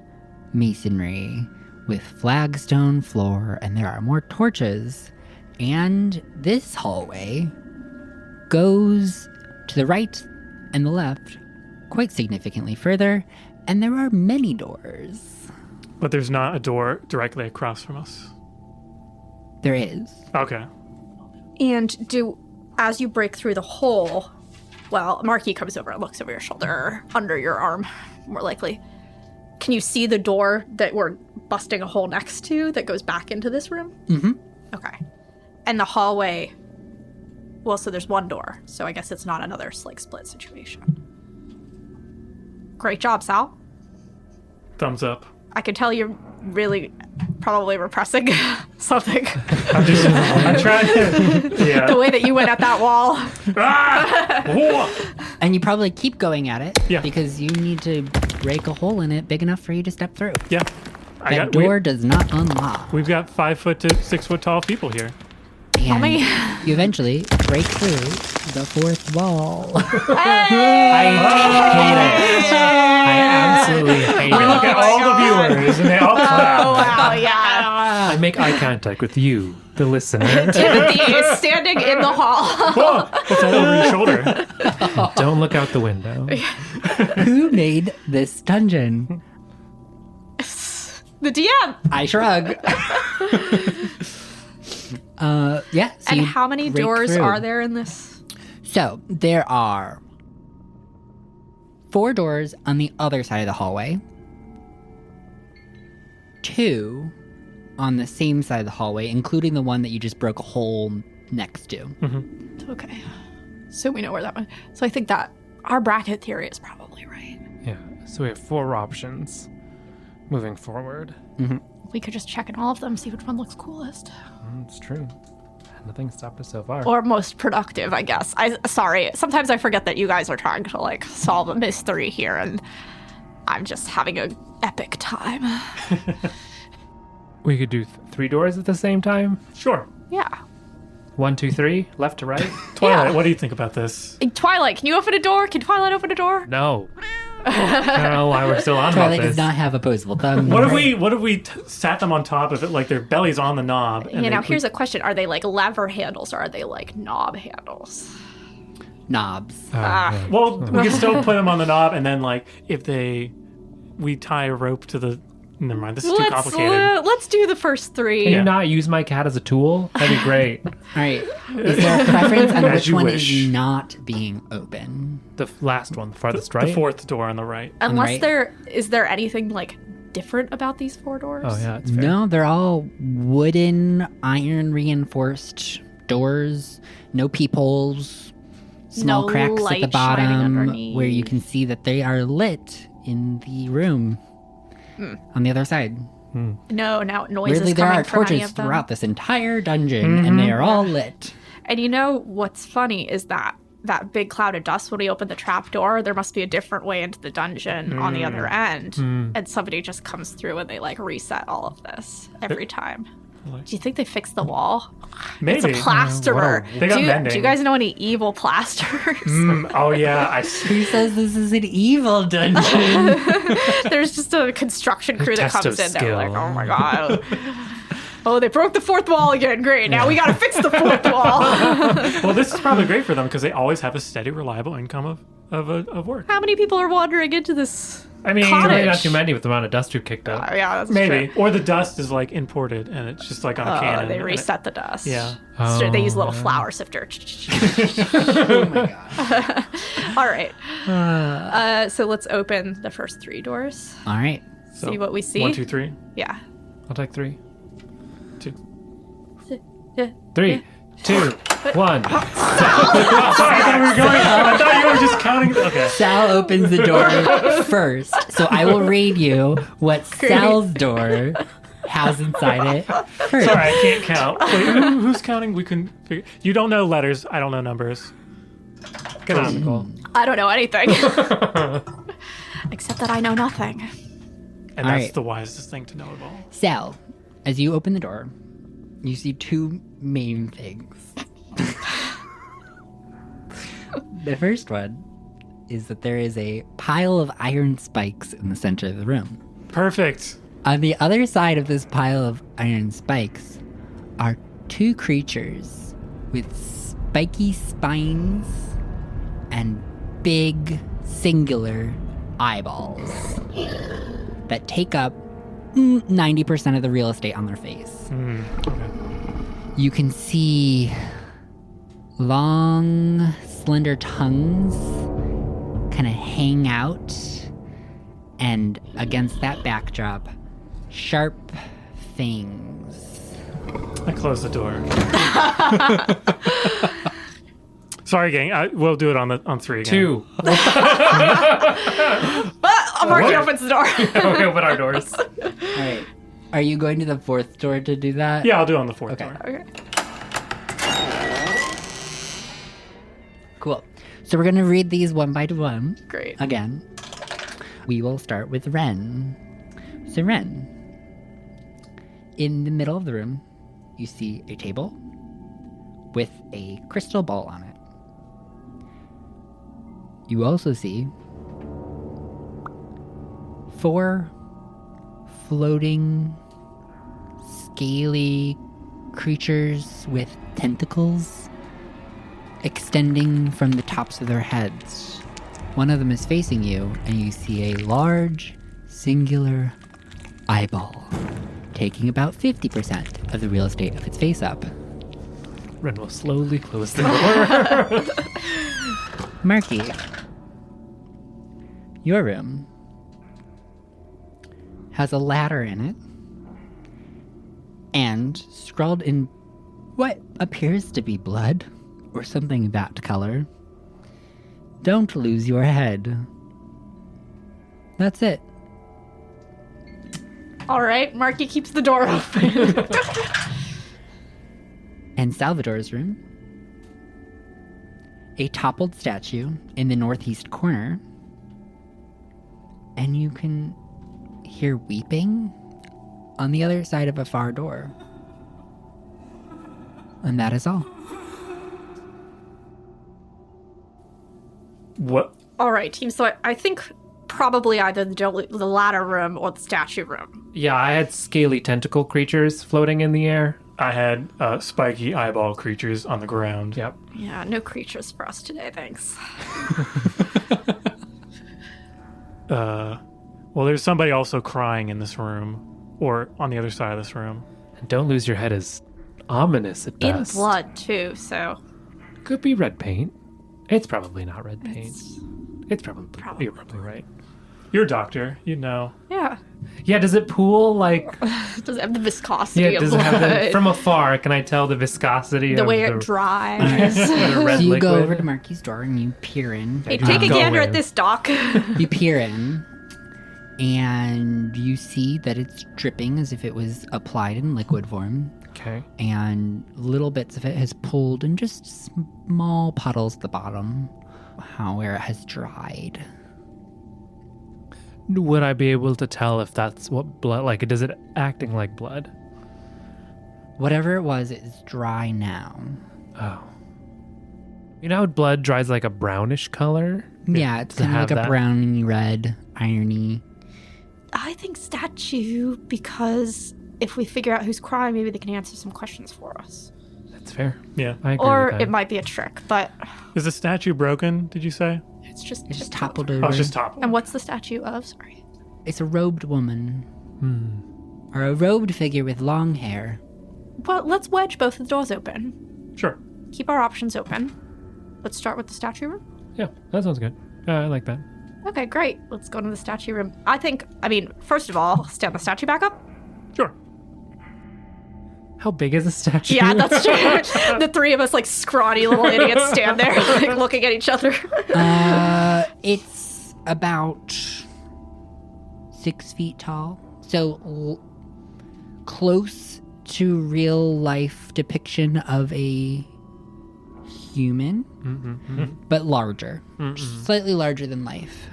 masonry with flagstone floor, and there are more torches. And this hallway goes to the right and the left quite significantly further, and there are many doors. But there's not a door directly across from us. There is. Okay. And as you break through the hole, well, Marky comes over and looks over your shoulder, or under your arm, more likely. Can you see the door that we're busting a hole next to that goes back into this room? Mm-hmm. Okay. And the hallway, well, so there's one door, so I guess it's not another like split situation. Great job, Sal. Thumbs up. I can tell you're really probably repressing something. I'm trying to... Yeah. The way that you went at that wall. Ah! Whoa! And you probably keep going at it Yeah. because you need to break a hole in it big enough for you to step through. Yeah. That door does not unlock. We've got 5 foot to 6 foot tall people here. and me. you eventually break through the fourth wall. I hate it. I absolutely hate We look it. at all the viewers and they all clap. Oh, wow, yeah. I make eye contact with you, the listener. Timothy is standing in the hall. Whoa, what's that over your shoulder? Don't look out the window. Who made this dungeon? The DM. I shrug. Yeah. So And you how many break doors through. are there in this? So there are 4 doors on the other side of the hallway, 2 on the same side of the hallway, including the one that you just broke a hole next to. Okay. So we know where that one. So I think that our bracket theory is probably right. Yeah. So we have 4 options moving forward. We could just check in all of them, see which one looks coolest. It's true. Nothing stopped us so far. Or most productive, I guess. Sorry. Sometimes I forget that you guys are trying to like solve a mystery here and I'm just having an epic time. We could do 3 doors at the same time. Sure. Yeah. 1, 2, 3, left to right. Twilight, Yeah. what do you think about this? Twilight, can you open a door? Can Twilight open a door? No. I don't know why we're still on about Twilight this. does not have opposable thumbs. What if we sat them on top of it, like their belly's on the knob? And You know, they- here's a question. Are they like lever handles or are they like knob handles? knobs? Oh, yeah. Well, we can still put them on the knob, and then like if we tie a rope to the. Never mind. This is too complicated. Let's do the first 3. Can you not use my cat as a tool? That'd be great. All right. Is there a preference on As which you one wish. is not being open? The last one, the farthest right. The 4th door on the right. Unless right. is there anything like different about these 4 doors? Oh yeah, it's fair. No, they're all wooden, iron reinforced doors. No peepholes. Small No cracks at the light shining bottom underneath. where you can see that they are lit in the room on the other side. No, now noises Weirdly, there coming are from any torches of them. throughout this entire dungeon, and they are all lit. And you know what's funny is that big cloud of dust when we open the trap door, there must be a different way into the dungeon on the other end. And somebody just comes through and they like reset all of this every time. Do you think they fixed the wall? Maybe. It's a plasterer. They got do mending. you guys know any evil plasterers? Oh yeah, I see. Who says this is an evil dungeon? There's just a construction crew that test comes of in. They're like, skill. oh my god. Oh, they broke the 4th wall again. Great. Now we got to fix the 4th wall. Well, this is probably great for them because they always have a steady, reliable income of work. How many people are wandering into this? I mean, Cottage. Really not too many with the amount of dust we've kicked up. Yeah, that's maybe. true. Or the dust is like imported and it's just like on a cannon. They and reset the dust. Yeah. So they use a little Oh, yeah. flour sifter. Oh my god. All right. So let's open the first 3 doors. All right. So, See what we see. 1, 2, 3. Yeah. I'll take 3. 2. 3, 2, 1. Sorry, I thought we were going. I thought you were just counting. Okay. Sal opens the door first, so I will read you what Sal's door has inside it first. Sorry, I can't count. Wait, who's counting? We couldn't figure. You don't know letters. I don't know numbers. Get on, Nicole. I don't know anything. Except that I know nothing. And All that's right. the wisest thing to know of all. Sal, as you open the door, you see 2 main things. The first one is that there is a pile of iron spikes in the center of the room. Perfect. On the other side of this pile of iron spikes are 2 creatures with spiky spines and big singular eyeballs that take up 90% of the real estate on their face. You can see long, slender tongues kind of hang out, and against that backdrop, sharp fangs. I closed the door. Sorry, gang. We'll do it on 3 again. 2. Marky opens the door. We open our doors. All right. Are you going to the 4th door to do that? Yeah, I'll do it on the 4th Okay. door. Okay. Cool. So we're going to read these one by one. Great. Again. We will start with Ren. So Ren, in the middle of the room, you see a table, with a crystal ball on it. You also see 4 floating, scaly creatures with tentacles extending from the tops of their heads. One of them is facing you, and you see a large, singular eyeball, taking about 50% of the real estate of its face up. Ren will slowly close the door. Marky, your room has a ladder in it, and scrawled in what appears to be blood, or something that color, "Don't lose your head." That's it. All right, Marky keeps the door open. And Salvador's room, a toppled statue in the northeast corner, and you can hear weeping on the other side of a far door. And that is all. What? All right, team. So I think probably either the ladder room or the statue room. Yeah, I had scaly tentacle creatures floating in the air. I had spiky eyeball creatures on the ground. Yep. Yeah, no creatures for us today, thanks. Well, there's somebody also crying in this room, or on the other side of this room. And don't lose your head is ominous at In best. blood, too, so... Could be red paint. It's probably not red paint. It's probably. Probably. You're probably right. You're a doctor, you know. Yeah. Yeah, does it pool like... Does it have the viscosity Yeah, of does it blood? have the... From afar, can I tell the viscosity the of way the... it dries. the red So you liquid? go over to Marky's door and you peer in. Hey, take a Go gander away. at this, Doc. You peer in, and you see that it's dripping as if it was applied in liquid form. Okay. And little bits of it has pulled in just small puddles at the bottom, where it has dried. Would I be able to tell if that's what blood... Like, is it acting like blood? Whatever it was, it is dry now. Oh. You know how blood dries like a brownish color? Yeah, it's Does it kind of like have a that? browny red, irony. I think statue, because if we figure out who's crying, maybe they can answer some questions for us. That's fair. Yeah. I agree Or with that. it might be a trick, but Is the statue broken, did you say? it's just... It's just toppled over. Oh, it's just toppled. And what's the statue of? Sorry. It's a robed woman. Hmm. Or a robed figure with long hair. Well, let's wedge both of the doors open. Sure. Keep our options open. Let's start with the statue room. Yeah, that sounds good. I like that. Okay, great. Let's go to the statue room. First of all, stand the statue back up. Sure. How big is the statue? Yeah, that's true. The three of us, like scrawny little idiots, stand there, like looking at each other. It's about 6 feet tall. So close to real life depiction of a human, but larger. Slightly larger than life.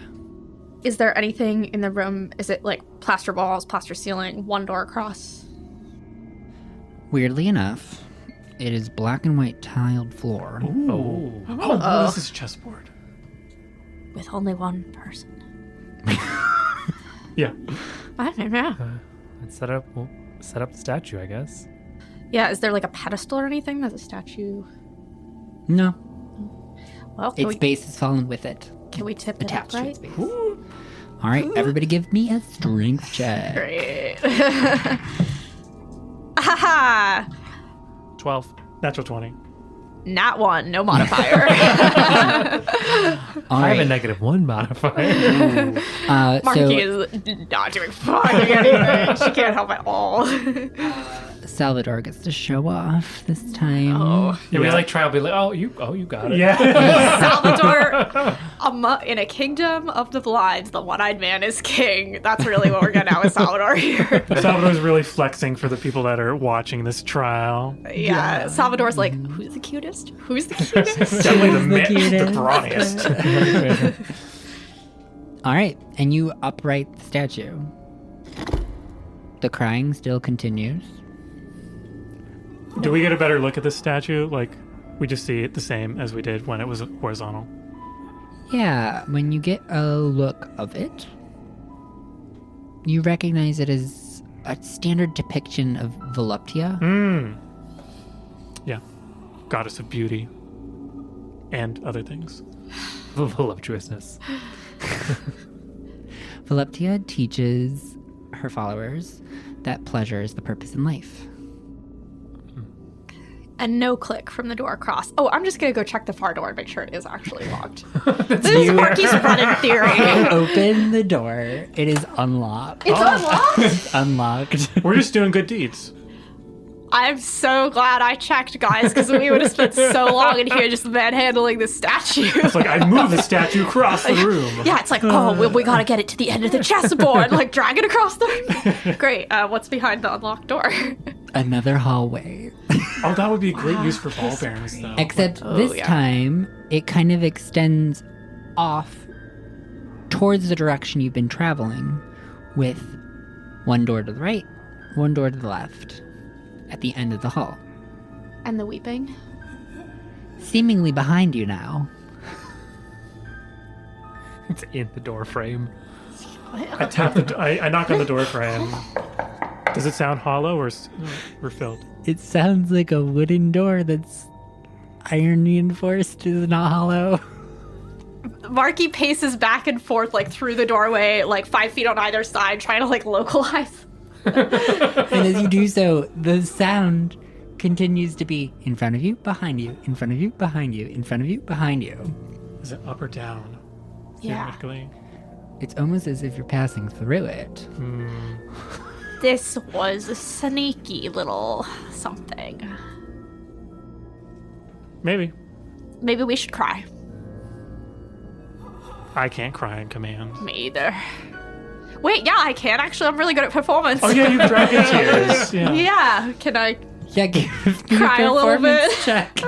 Is there anything in the room? Is it like plaster walls, plaster ceiling, one door across? Weirdly enough, it is black and white tiled floor. Ooh. Oh, this is a chessboard. With only one person. Yeah. I don't know. Let's set up the statue, I guess. Yeah, is there like a pedestal or anything? There's a statue. No, Well, its base has fallen with it. can we tip it up, Attached to right? its base. All right, everybody give me a strength check. Great. Haha! 12. Natural 20. Nat 1, no modifier. All I have a right, -1 modifier. Marky so is not doing fucking anything. She can't help at all. Salvador gets to show off this time. Oh. Yeah, we like try and be like, oh, you got it. Yeah. Salvador, in a kingdom of the blind, the one-eyed man is king. That's really what we're getting at with Salvador here. Salvador's really flexing for the people that are watching this trial. Yeah, Salvador's like, who's the cutest? Who's the cutest? Definitely the cutest. brawniest. All right, and you upright the statue. The crying still continues. Do we get a better look at this statue? Like, we just see it the same as we did when it was horizontal. Yeah, when you get a look of it, you recognize it as a standard depiction of Voluptia. Yeah. Goddess of beauty. And other things. Voluptuousness. Voluptia teaches her followers that pleasure is the purpose in life. And no click from the door across. Oh, I'm just going to go check the far door and make sure it is actually locked. This is Marky's running theory. Open the door. It is unlocked. It's unlocked? Unlocked. We're just doing good deeds. I'm so glad I checked, guys, because we would have spent so long in here just manhandling this statue. It's like I moved the statue across the room. Yeah, it's like, we got to get it to the end of the chessboard, like drag it across the room. Great. What's behind the unlocked door? Another hallway. Oh, that would be a great use for ball bearings, though. Except this time, it kind of extends off towards the direction you've been traveling, with one door to the right, one door to the left, at the end of the hall. And the weeping? Seemingly behind you now. It's in the door frame. I tap I knock on the door frame. Does it sound hollow or filled? It sounds like a wooden door that's iron reinforced, is not hollow. Marky paces back and forth, like through the doorway, like 5 feet on either side, trying to like localize. And as you do so, the sound continues to be in front of you, behind you, in front of you, behind you, in front of you, behind you. Is it up or down? Yeah. Theoretically? It's almost as if you're passing through it. This was a sneaky little something. Maybe. Maybe we should cry. I can't cry in command. Me either. Wait, yeah, I can. Actually, I'm really good at performance. Oh, yeah, you dragon tears. Yeah. Yeah, can I Yeah, give me cry a little bit? check.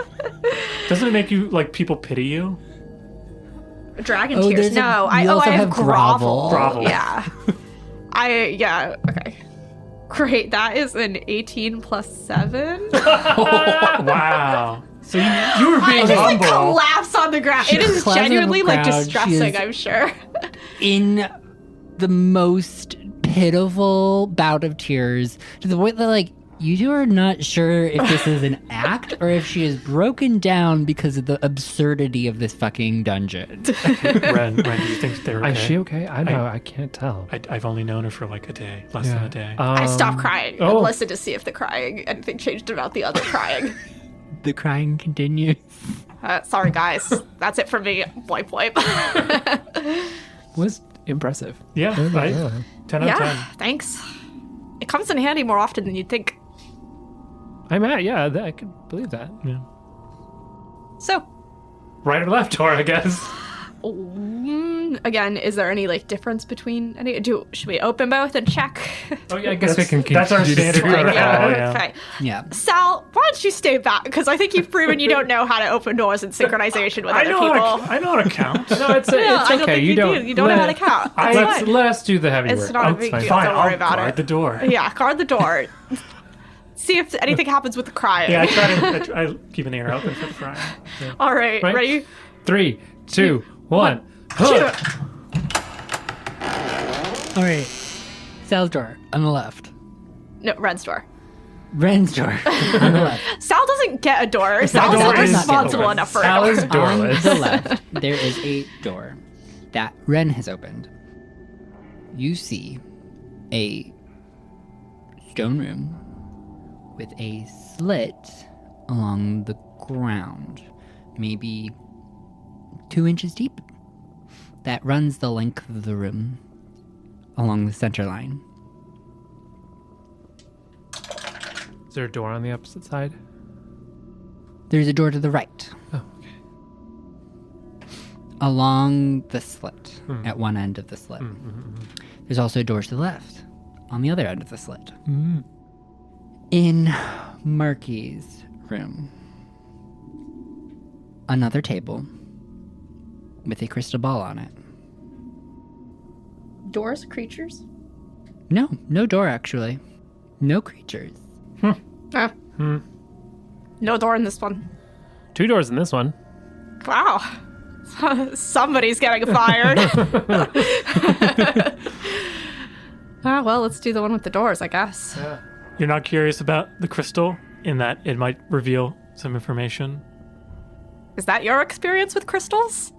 Doesn't it make you, like, people pity you? Dragon Oh, tears? there's a- No, you also I have have grovel. grovel. Grovel. Yeah. Okay. Great, that is an 18 plus 7. Wow. So you were being I just like humble. collapse on the ground. It is collapses on the genuinely like ground. She distressing, is- I'm sure. In the most pitiful bout of tears, to the point that, like, you two are not sure if this is an act or if she is broken down because of the absurdity of this fucking dungeon. Ren, do you think they're okay? Is she okay? I know. I can't tell. I've only known her for like a day, less than a day. I stopped crying and oh. listened to see if the crying, anything changed about the other crying. The crying continues. Sorry, guys. That's it for me. Wipe, wipe. Was impressive. Yeah, right? 10 out of 10. Yeah, thanks. It comes in handy more often than you'd think. I'm at, yeah, I could believe that. Yeah. So, Right or left door, I guess. again, is there any like difference between any? Should we open both and check? Oh, yeah, I guess we can That's our continue to standard do protocol. that. yeah. Okay. Yeah. Sal, why don't you stay back? Because I think you've proven you don't know how to open doors in synchronization with I other know people. I know how to count. No, it's No, I don't okay. think You don't. do. You don't know how to count. It's fine. Let us do the heavy It's work. not a That's big fine. deal. Fine, Don't worry I'll about guard it. the door. Yeah, guard the door. See if anything happens with the crying. Yeah, I keep an ear open for the crying. Yeah. All right, Right. ready? 3, 2, 1. All right. Sal's door on the left. No, Ren's door. Ren's door on the left. Sal doesn't get a door. Sal's door not is responsible open. enough for Sal a is door. On doorless. the left, there is a door that Ren has opened. You see a stone room with a slit along the ground, maybe 2 inches deep, that runs the length of the room along the center line. Is there a door on the opposite side? There's a door to the right. Oh, okay. Along the slit, at one end of the slit. There's also doors to the left, on the other end of the slit. In Marky's room, another table with a crystal ball on it. Doors, creatures? No door actually. No creatures. No door in this one. 2 doors in this one. Wow. Somebody's getting fired. Well, let's do the one with the doors, I guess. Yeah. You're not curious about the crystal in that it might reveal some information? Is that your experience with crystals?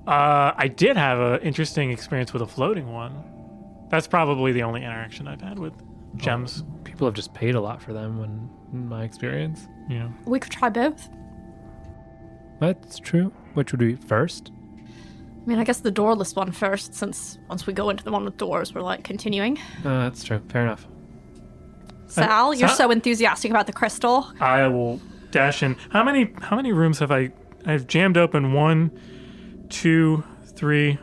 I did have an interesting experience with a floating one. That's probably the only interaction I've had with gems. People have just paid a lot for them, in my experience. Yeah. We could try both. That's true. Which would be first? I mean, I guess the doorless one first, since once we go into the one with doors, we're like continuing. That's true. Fair enough. Sal, you're Sal- so enthusiastic about the crystal. I will dash in. How many rooms have I've jammed open? 1, 2, 3.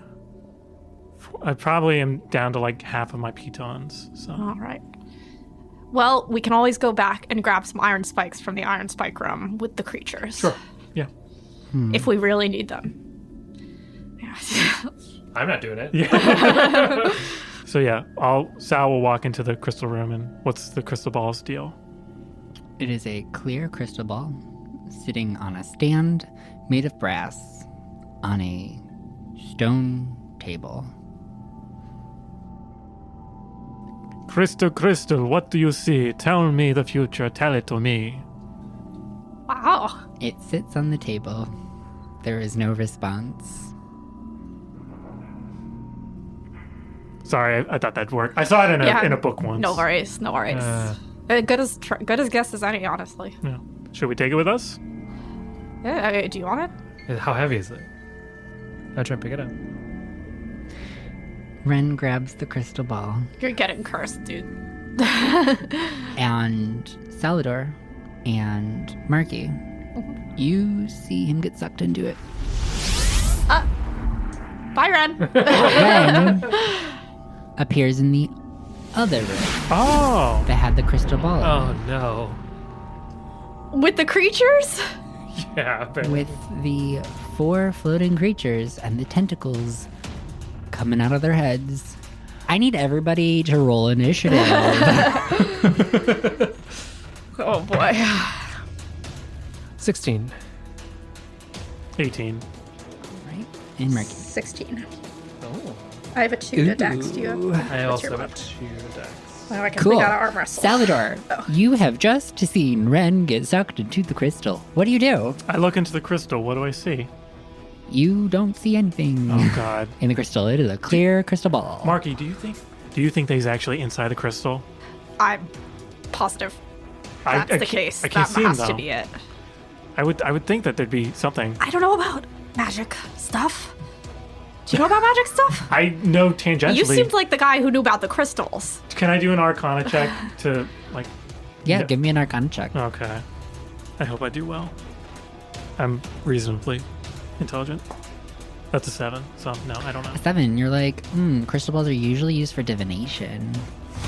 4. I probably am down to like half of my pitons. So All right. Well, we can always go back and grab some iron spikes from the iron spike room with the creatures. sure. Yeah. If we really need them. I'm not doing it. Yeah. So yeah, Sal will walk into the crystal room, and what's the crystal ball's deal? It is a clear crystal ball sitting on a stand made of brass on a stone table. Crystal, what do you see? Tell me the future. Tell it to me. Wow. It sits on the table. There is no response. Sorry, I thought that'd work. I saw it in a book once. No worries. Good as guess as any, honestly. Yeah. Should we take it with us? Yeah, do you want it? How heavy is it? I'll try and pick it up. Ren grabs the crystal ball, You're getting cursed, dude. and Salvador and Marky, you see him get sucked into it. Bye, Ren. Ren appears in the other room Oh. that had the crystal ball in Oh no. With the creatures? Yeah. it, with the 4 floating creatures and the tentacles coming out of their heads. I need everybody to roll initiative. Oh, boy. 16. 18. Right? And Marky. 16. Oh. I have a 2 to dex. Do you have? I What's also your have left? 2 decks. Oh, I guess Cool. we gotta arm wrestle. Salvador, Oh. you have just seen Ren get sucked into the crystal. What do? I look into the crystal. What do I see? You don't see anything Oh God. in the crystal. It is a clear crystal ball. Marky, do you think he's actually inside the crystal? I'm positive that's the case. I can't That see him, has to though. be it. I would think that there'd be something. I don't know about magic stuff. Do you know about magic stuff? I know tangentially. You seemed like the guy who knew about the crystals. Can I do an Arcana check to like? Yeah, Yeah. give me an Arcana check. Okay. I hope I do well. I'm reasonably intelligent. That's a 7. So no, I don't know. 7, you're like, crystal balls are usually used for divination.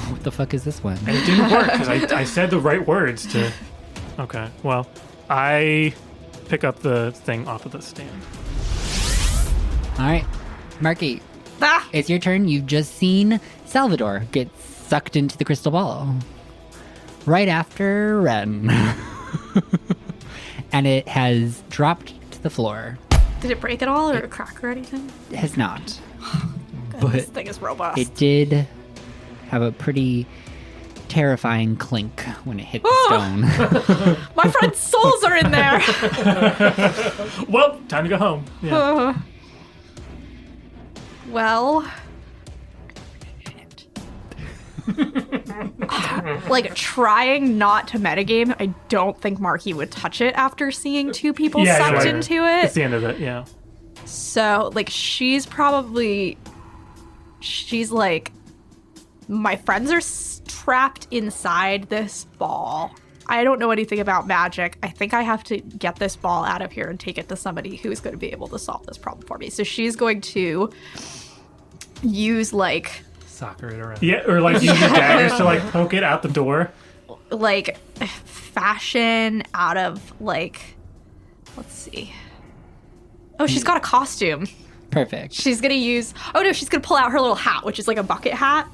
What the fuck is this one? And it didn't work because I said the right words to. Okay. Well, I pick up the thing off of the stand. All right, Marky, Ah! it's your turn. You've just seen Salvador get sucked into the crystal ball. Right after Ren. And it has dropped to the floor. Did it break at all or crack or anything? It has not. This But thing is robust. it did have a pretty terrifying clink when it hit the stone. My friend's souls are in there. Well, time to go home. Yeah. Well, like trying not to metagame, I don't think Marky would touch it after seeing 2 people Yeah, sucked yeah. into It's it. the end of it. Yeah. So, like, she's like, my friends are trapped inside this ball. I don't know anything about magic. I think I have to get this ball out of here and take it to somebody who's going to be able to solve this problem for me. So she's going to use, like, Soccer it around. Yeah, or like use your daggers to like poke it out the door. fashion out of, like, let's see. Oh, she's got a costume. Perfect. She's gonna she's gonna pull out her little hat, which is like a bucket hat.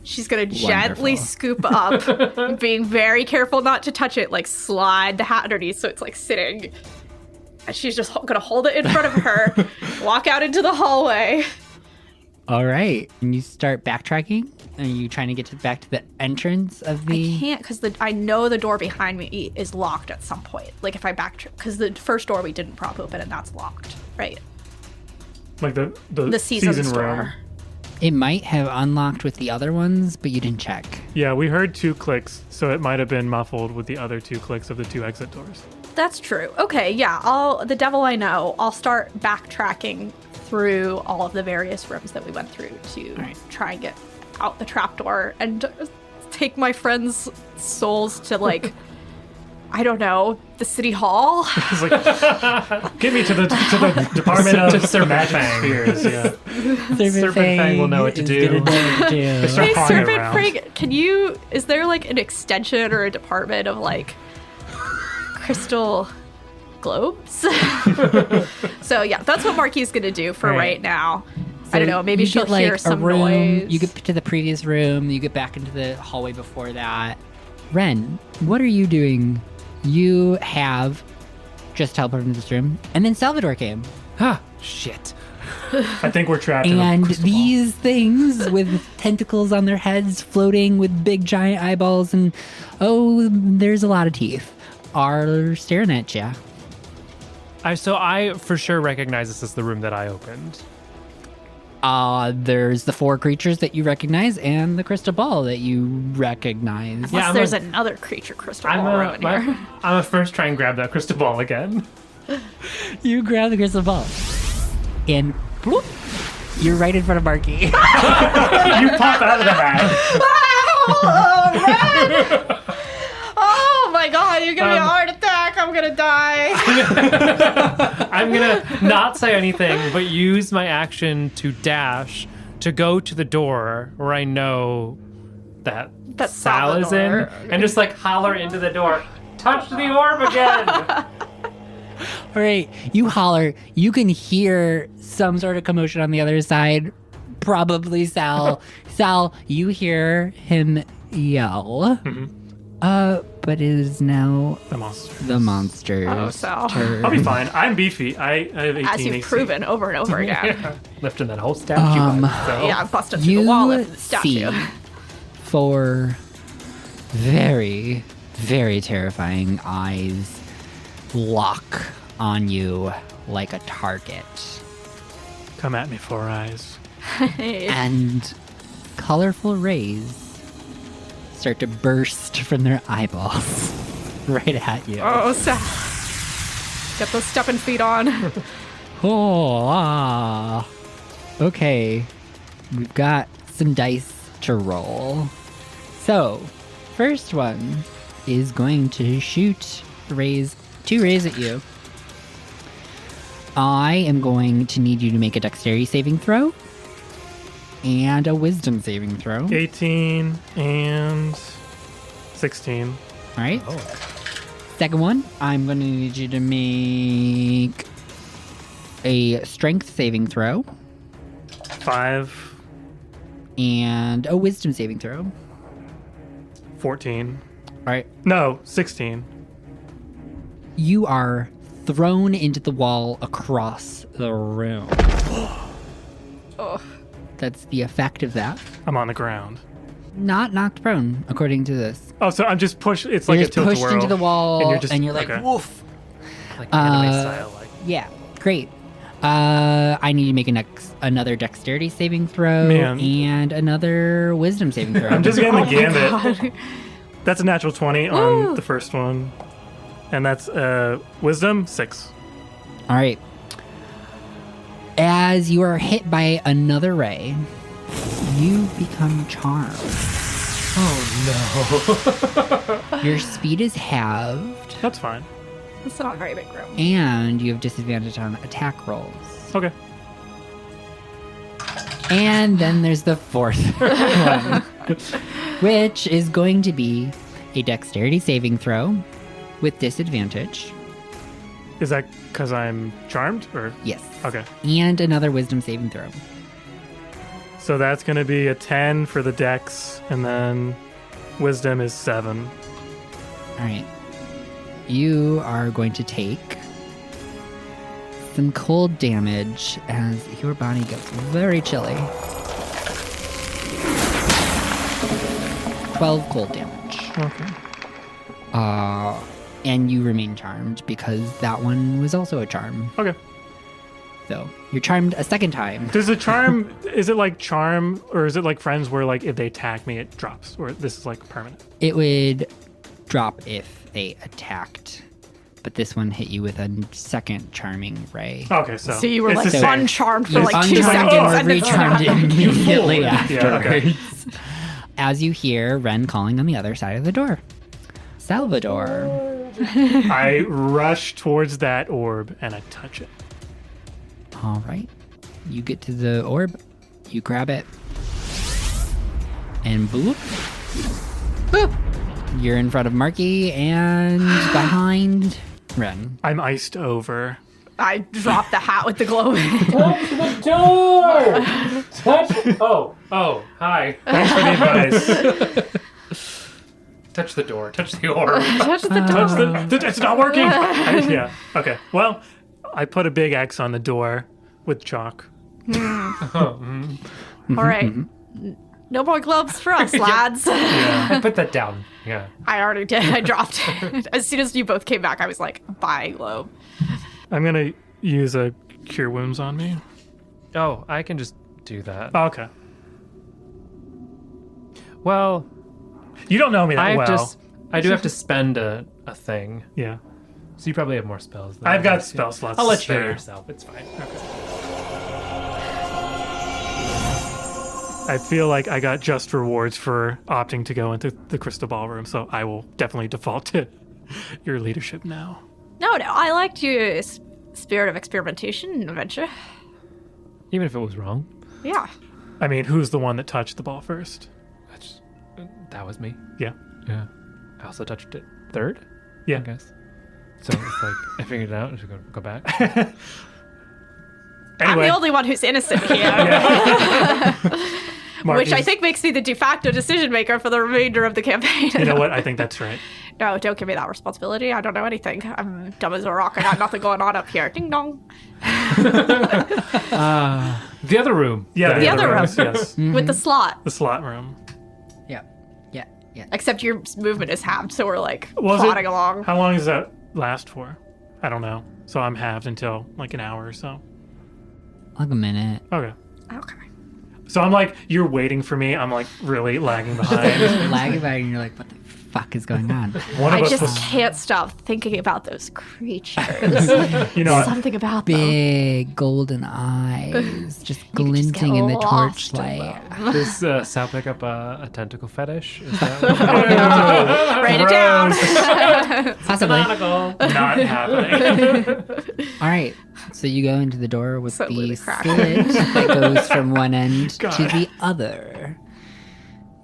She's gonna gently Wonderful. scoop up, being very careful not to touch it, like slide the hat underneath so it's like sitting And she's just going to hold it in front of her, walk out into the hallway. All right. And you start backtracking? Are you trying to get back to the entrance of the... I can't because I know the door behind me is locked at some point. Like if I backtrack, because the first door we didn't prop open and that's locked, right? Like the season room. store. It might have unlocked with the other ones, but you didn't check. Yeah, we heard 2 clicks, so it might have been muffled with the other 2 clicks of the 2 exit doors. That's true. Okay, yeah, the devil I know, I'll start backtracking through all of the various rooms that we went through to try and get out the trapdoor and take my friends' souls to, like, I don't know, the city hall. It's like, get me to the department of Serpent magic Fang. spheres. Yeah. Serpent Fang will know what to do. They start Hey, pawing it Serpent around. Fang, is there, like, an extension or a department of, like, crystal globes? So, yeah, that's what Marky's gonna do for right now. I don't know, maybe you she'll get, like, hear a some room, noise. You get to the previous room, you get back into the hallway before that. Ren, what are you doing? You have just teleported into this room, and then Salvador came. Ah, shit. I think we're trapped in a And crystal ball. these things with tentacles on their heads floating with big giant eyeballs and, oh, there's a lot of teeth, are staring at you. So I for sure recognize this as the room that I opened. There's the 4 creatures that you recognize and the crystal ball that you recognize. Unless I'm there's a- another creature crystal ball around here. I'm gonna first try and grab that crystal ball again. You grab the crystal ball. And bloop, you're right in front of Marky. You pop out of the hat. Oh my god, you're gonna be a heart attack. I'm gonna die. I'm gonna not say anything, but use my action to dash to go to the door where I know that Sal is in, Salvador. and just like holler into the door, touch the orb again. All right, you holler. You can hear some sort of commotion on the other side. Probably Sal. Sal, you hear him yell. But it is now The monster. the monster's Oh, Sal. turn. I'll be fine. I'm beefy. I have 18 As you've AC. proven over and over again. Lifting that whole statue up. So. Yeah, I busted through You the wall of the statue. see 4 very, very terrifying eyes lock on you like a target. Come at me, 4 eyes. And colorful rays start to burst from their eyeballs right at you. Oh, Sal. Get those stepping feet on. Okay, we've got some dice to roll. So, first one is going to shoot 2 rays at you. I am going to need you to make a dexterity saving throw and a wisdom saving throw. 18 and 16. All right. Second one, I'm going to need you to make a strength saving throw 5, and a wisdom saving throw. 14. All right. No, 16. You are thrown into the wall across the room. Oh. That's the effect of that. I'm on the ground. Not knocked prone, according to this. Oh, so I'm just pushed. It's You're like a just tilt pushed whirl. into the wall, and you're like, okay. woof. Like anime style, like Yeah, great. I need to make another dexterity saving throw Man. and another wisdom saving throw. I'm just getting the gambit. God. That's a natural 20 on the first one. And that's wisdom 6. All right. As you are hit by another ray, you become charmed. oh no. Your speed is halved, That's fine. It's not a very big room. and you have disadvantage on attack rolls. Okay. And then there's the fourth one, which is going to be a dexterity saving throw with disadvantage. Is that because I'm charmed or? Yes. Okay. And another wisdom saving throw. So that's going to be a 10 for the dex, and then wisdom is 7. All right. You are going to take some cold damage as your body gets very chilly. 12 cold damage. Okay. And you remain charmed because that one was also a charm. Okay. So you're charmed a second time. Does the charm, is it like charm, or is it like friends where like if they attack me, it drops? Or this is like permanent? It would drop if they attacked. But this one hit you with a second charming ray. Okay, so. So you were it's like the same. uncharmed for You're like 2 uncharmed seconds. and were and then recharmed snapped. immediately Yeah, afterwards. okay. As you hear Ren calling on the other side of the door. Salvador. I rush towards that orb and I touch it. All right. You get to the orb. You grab it. And boop. Boop. You're in front of Marky and behind Ren. I'm iced over. I dropped the hat with the glow. Touch the door! Touch. Oh, hi. Thanks for the advice. Touch the door. Touch the orb. Touch the door. Touch the, it's not working. Yeah. Okay. Well, I put a big X on the door with chalk. All right. No more gloves for us, lads. I put that down. Yeah. I already did. I dropped it. As soon as you both came back, I was like, bye, globe. I'm gonna use a cure wounds on me. Oh, I can just do that. Oh, okay. Well, You don't know me that well. I do have to spend a thing. Yeah. So you probably have more spells than I've I got do. spell slots. I'll let you spare. hear yourself. It's fine. I feel like I got just rewards for opting to go into the crystal ballroom, so I will definitely default to your leadership now. No, I liked your spirit of experimentation and adventure. Even if it was wrong. Yeah. I mean, who's the one that touched the ball first? That was me. Yeah. Yeah. I also touched it third, I Yeah. guess. So it's like I figured it out. I should go back. I'm Anyway, the only one who's innocent here. Which I think makes me the de facto decision maker for the remainder of the campaign. You know what? I think that's right. No, don't give me that responsibility. I don't know anything. I'm dumb as a rock. I got nothing going on up here. Ding dong. The other room. Yeah, The other room. rooms, yes. With the slot. The slot room. Yeah. Yeah. Yeah. Except your movement is halved, so we're like Was plodding it- along. How long does that last for? I don't know. So I'm halved until like an hour or so. Like a minute. Okay. Okay. So I'm like, you're waiting for me. I'm like really lagging behind. Lagging back and you're like, what the fuck is going on? One of I us just was, can't stop thinking about those creatures. you know, Something about them. Big golden eyes just You could just get glinting in the lost in torchlight. Does Sal pick up a tentacle fetish? Is that what Write it down. Possibly. not happening. All right. So you go into the door with So the Luna crack. slit that goes from one end to God. the other.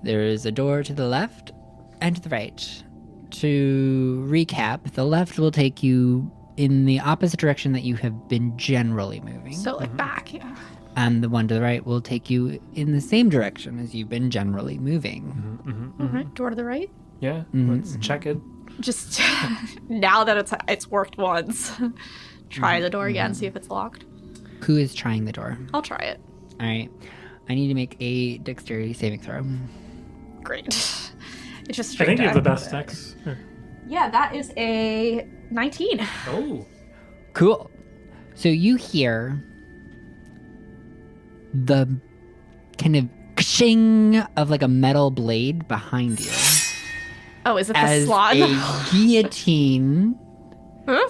There is a door to the left and to the right. To recap, the left will take you in the opposite direction that you have been generally moving. So like back, yeah. And the one to the right will take you in the same direction as you've been generally moving. All right, door to the right. Yeah. Let's check it. Just now that it's worked once, try the door again, see if it's locked. Who is trying the door? I'll try it. All right. I need to make a dexterity saving throw. Great. It's just I think you have the straight best decks. Yeah, that is a 19. Oh. Cool. So you hear the kind of shing of like a metal blade behind you Oh, is it the as slot? a guillotine Huh?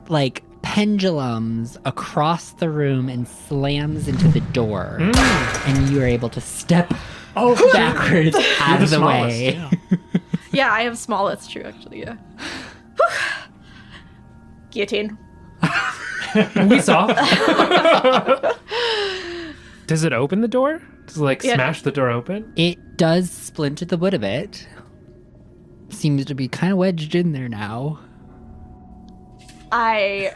like pendulums across the room and slams into the door, and you are able to step backwards out The of the smallest, way. yeah. Yeah, I am small. That's true, actually. Yeah. Whew. Guillotine. We saw. Does it open the door? Does it like Yeah. smash the door open? It does splinter the wood a bit. Seems to be kind of wedged in there now. I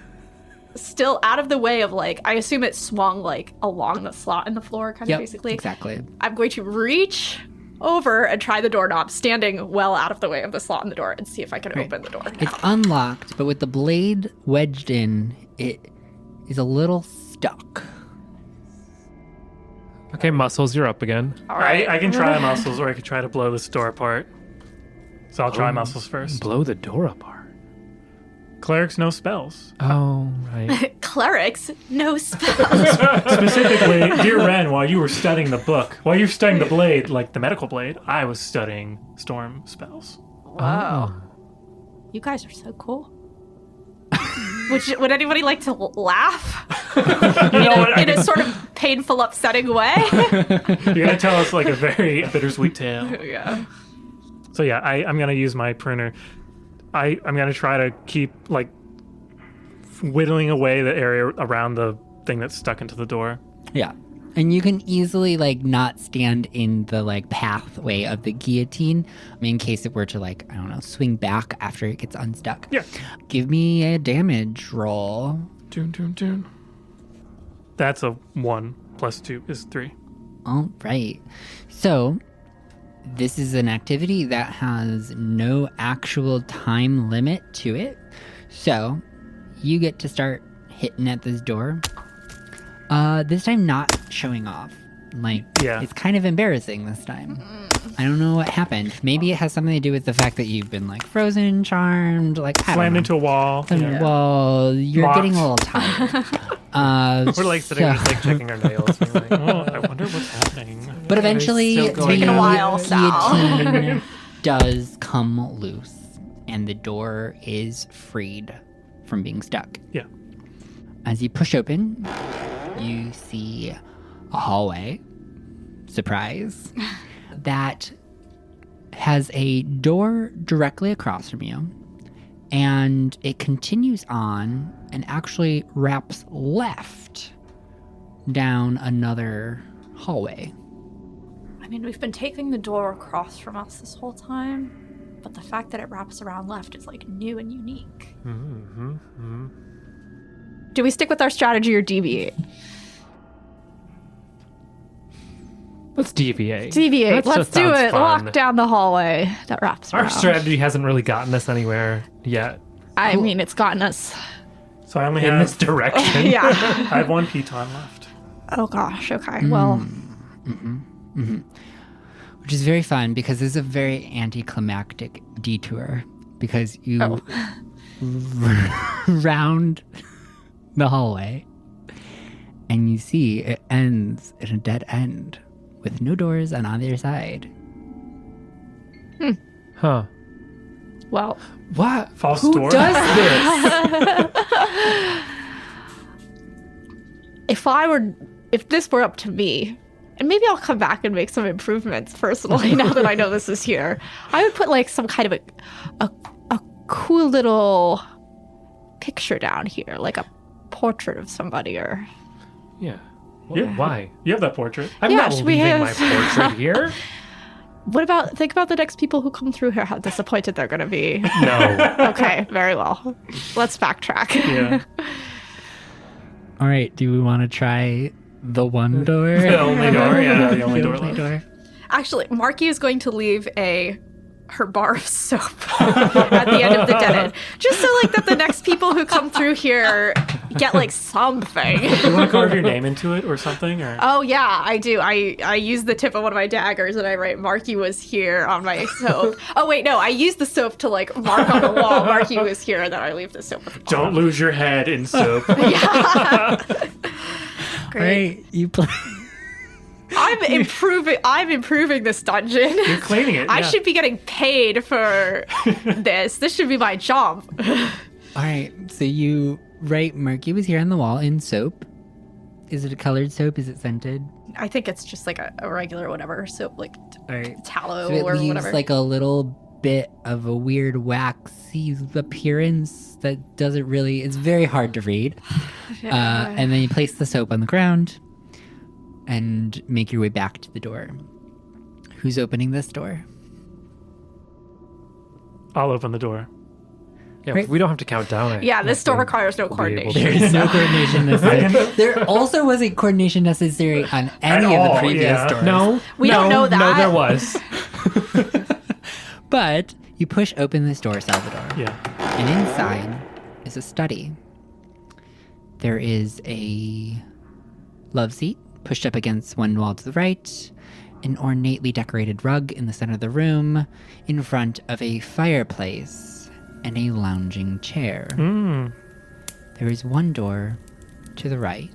still out of the way of like, I assume it swung like along the slot in the floor, kind of basically. Exactly. I'm going to reach over and try the doorknob, standing well out of the way of the slot in the door, and see if I can open the door. It's unlocked, but with the blade wedged in, it is a little stuck. Okay, Muscles, you're up again. All right. I can try muscles, or I could try to blow this door apart. So I'll try muscles first. Blow the door apart. Clerics, no spells. Oh, right. Clerics, no spells. Specifically, dear Ren, while you were studying the book, while you were studying the blade, like the medical blade, I was studying storm spells. Wow. You guys are so cool. Would anybody like to laugh? In a sort of painful, upsetting way? You're going to tell us like a very bittersweet tale. Yeah. So yeah, I'm going to use my pruner. I'm going to try to keep like whittling away the area around the thing that's stuck into the door. Yeah. And you can easily like not stand in the like pathway of the guillotine in case it were to like, I don't know, swing back after it gets unstuck. Yeah. Give me a damage roll. Doon. That's a 1 plus 2 is 3. All right. So this is an activity that has no actual time limit to it. So you get to start hitting at this door. This time not showing off. Like, Yeah. It's kind of embarrassing this time. I don't know what happened. Maybe it has something to do with the fact that you've been like frozen, charmed, like I don't Slammed know. into a wall. Slammed- Well, you're Mocked. getting a little tired. We're like sitting just like checking our nails. Being like, Oh, I wonder what's happening. But eventually, Still the going Taking a while, Sal. guillotine does come loose, and the door is freed from being stuck. Yeah. As you push open, you see a hallway. Surprise. That has a door directly across from you, and it continues on and actually wraps left down another hallway. I mean, we've been taking the door across from us this whole time, but the fact that it wraps around left is like new and unique. Do we stick with our strategy or deviate? let's deviate. Deviate. That Let's just do sounds it. fun. Walk down the hallway that wraps around. Our strategy hasn't really gotten us anywhere yet I mean, it's gotten us. So I only in this have direction. Yeah. I have 1 piton left. Oh gosh. Okay. Well, Which is very fun because this is a very anticlimactic detour because you round the hallway and you see it ends in a dead end with no doors on either side. Huh. well. What? False Who door. does this? If this were up to me, and maybe I'll come back and make some improvements personally now that I know this is here, I would put like some kind of a cool little picture down here, like a portrait of somebody or. Yeah. Yeah. Why? You have that portrait. I'm Yeah, not should we leaving my have- portrait here. Think about the next people who come through here, how disappointed they're going to be. No. Okay, very well. Let's backtrack. Yeah. All right, do we want to try the one door? The only door, yeah. The only door left. Actually, Marky is going to leave her bar of soap at the end of the dead end, just so like that the next people who come through here get like something. You want to carve your name into it or something? Or Oh yeah, I do. I use the tip of one of my daggers and I write Marky was here on my soap. Oh wait, no, I use the soap to like mark on the wall Marky was here, and then I leave the soap at the bottom. don't lose your head in soap. Yeah. All Great. right, you play. I'm improving this dungeon. You're cleaning it. I yeah. should be getting paid for this. This should be my job. All right, so you write Murky was here on the wall in soap. Is it a colored soap? Is it scented? I think it's just like a regular whatever soap, like All right. tallow So it or leaves whatever. like a little bit of a weird waxy appearance that doesn't really, it's very hard to read. And then you place the soap on the ground and make your way back to the door. Who's opening this door? I'll open the door. Yeah, Right. we don't have to count down. Yeah, this store I think requires no we'll be able coordination. There is no coordination necessary. There also wasn't coordination necessary on any of all, the previous yeah. doors. No, We don't know that. No, there was. But you push open this door, Salvador. Yeah. And inside is a study. there is a love seat pushed up against one wall to the right, an ornately decorated rug in the center of the room, in front of a fireplace, and a lounging chair. There is one door to the right.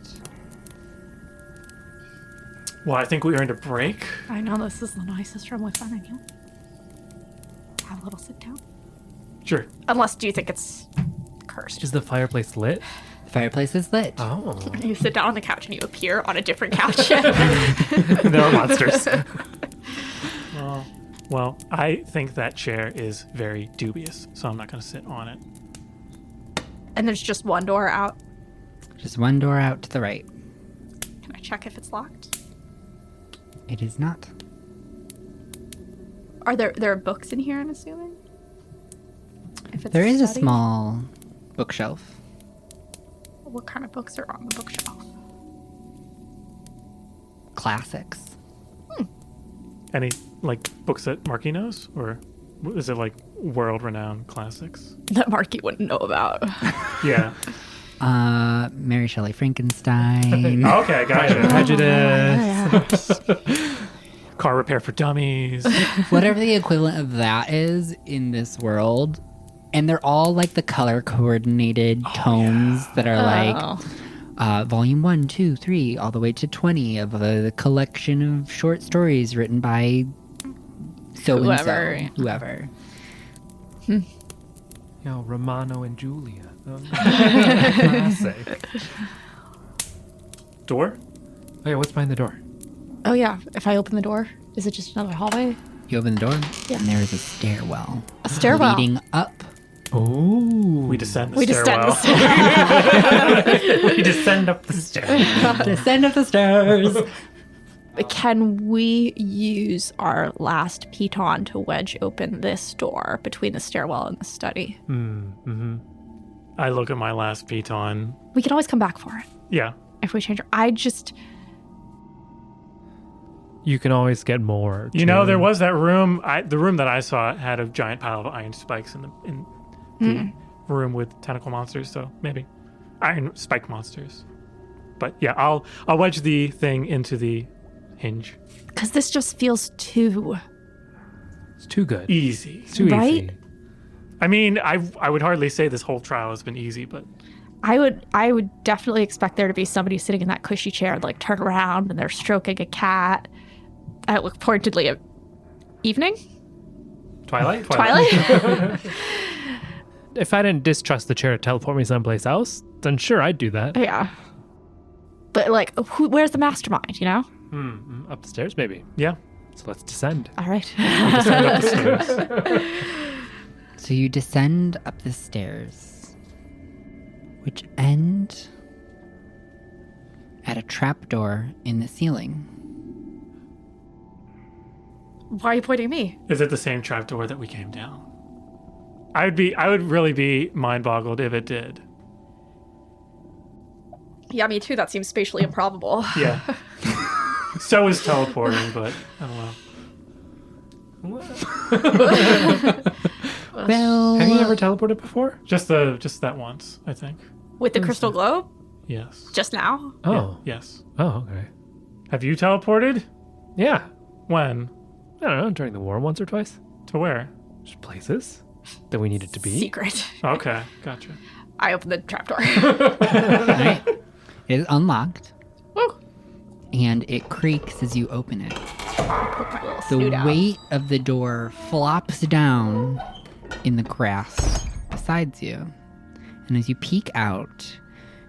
Well, I think we earned a break. I know this is the nicest room we've been in yet. Have a little sit down. Sure. Unless, do you think it's cursed? Is the fireplace lit? The fireplace is lit. Oh. You sit down on the couch and you appear on a different couch. There are monsters. Well, I think that chair is very dubious, so I'm not going to sit on it. And there's just one door out. Just one door out to the right. Can I check if it's locked? It is not. Are there books in here, I'm assuming? If it's There is a study? small bookshelf. What kind of books are on the bookshelf? Classics. Any, like, books that Marky knows? Or is it, like, world-renowned classics? That Marky wouldn't know about. Yeah. Mary Shelley Frankenstein. Okay, gotcha. Prejudice. Car repair for dummies. Whatever the equivalent of that is in this world. And they're all like the color coordinated tomes that are like volume 1, 2, 3, all the way to 20 of a collection of short stories written by so-and-so. Whoever. Yo, Romano and Julia. Classic. Door? Oh yeah, what's behind the door? Oh yeah, if I open the door, is it just another hallway? You open the door, Yeah. and there is a stairwell. A stairwell. Leading up. Oh. We descend the We stairwell. descend the stairs. We descend up the stairs. Descend up the stairs. Can we use our last piton to wedge open this door between the stairwell and the study? I look at my last piton. We can always come back for it Yeah. if we change it. You can always get more. You know, too. there was that room. The room that I saw had a giant pile of iron spikes in the room with tentacle monsters. So maybe iron spike monsters. But yeah, I'll wedge the thing into the hinge. Because this just feels too... It's too good. Easy. It's too Right? easy. I mean, I would hardly say this whole trial has been easy, but I would definitely expect there to be somebody sitting in that cushy chair and like turn around and they're stroking a cat. I look pointedly at evening? Twilight? Twilight? If I didn't distrust the chair to teleport me someplace else, then sure, I'd do that. Yeah. But like, where's the mastermind, you know? Up the stairs, maybe. yeah. So let's descend. All right. Descend up the stairs. So you descend up the stairs, which end at a trapdoor in the ceiling. Why are you pointing at me? Is it the same trapdoor that we came down? I would really be mind boggled if it did. Yeah, me too. That seems spatially improbable. Yeah. So is teleporting, but I don't know. Well, Have you ever teleported before? Just that once, I think. With the crystal globe? Yes. Just now? Oh. Yes. Oh, okay. Have you teleported? Yeah. When? I don't know, during the war once or twice. To where? Just places that we needed to be. Secret. Okay, gotcha. I opened the trapdoor. right. It is unlocked, Woo. and it creaks as you open it. Poke my little The snoot out. weight of the door flops down in the grass beside you. And as you peek out,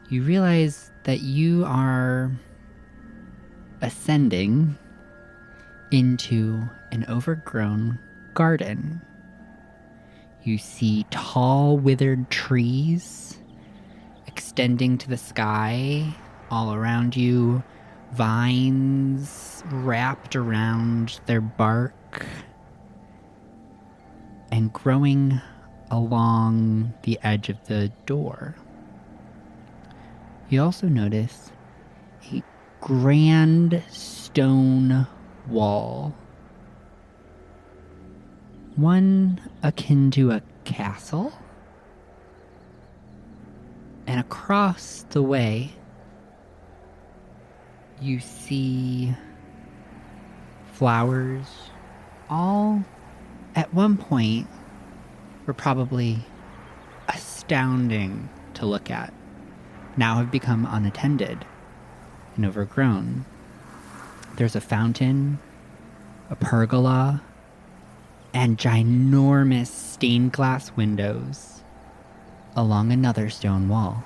you realize that you are ascending into an overgrown garden. You see tall, withered trees extending to the sky all around you, vines wrapped around their bark and growing along the edge of the door. You also notice a grand stone wall, one akin to a castle, And across the way, you see flowers, all at one point were probably astounding to look at, now have become unattended and overgrown. There's a fountain, a pergola, and ginormous stained glass windows along another stone wall.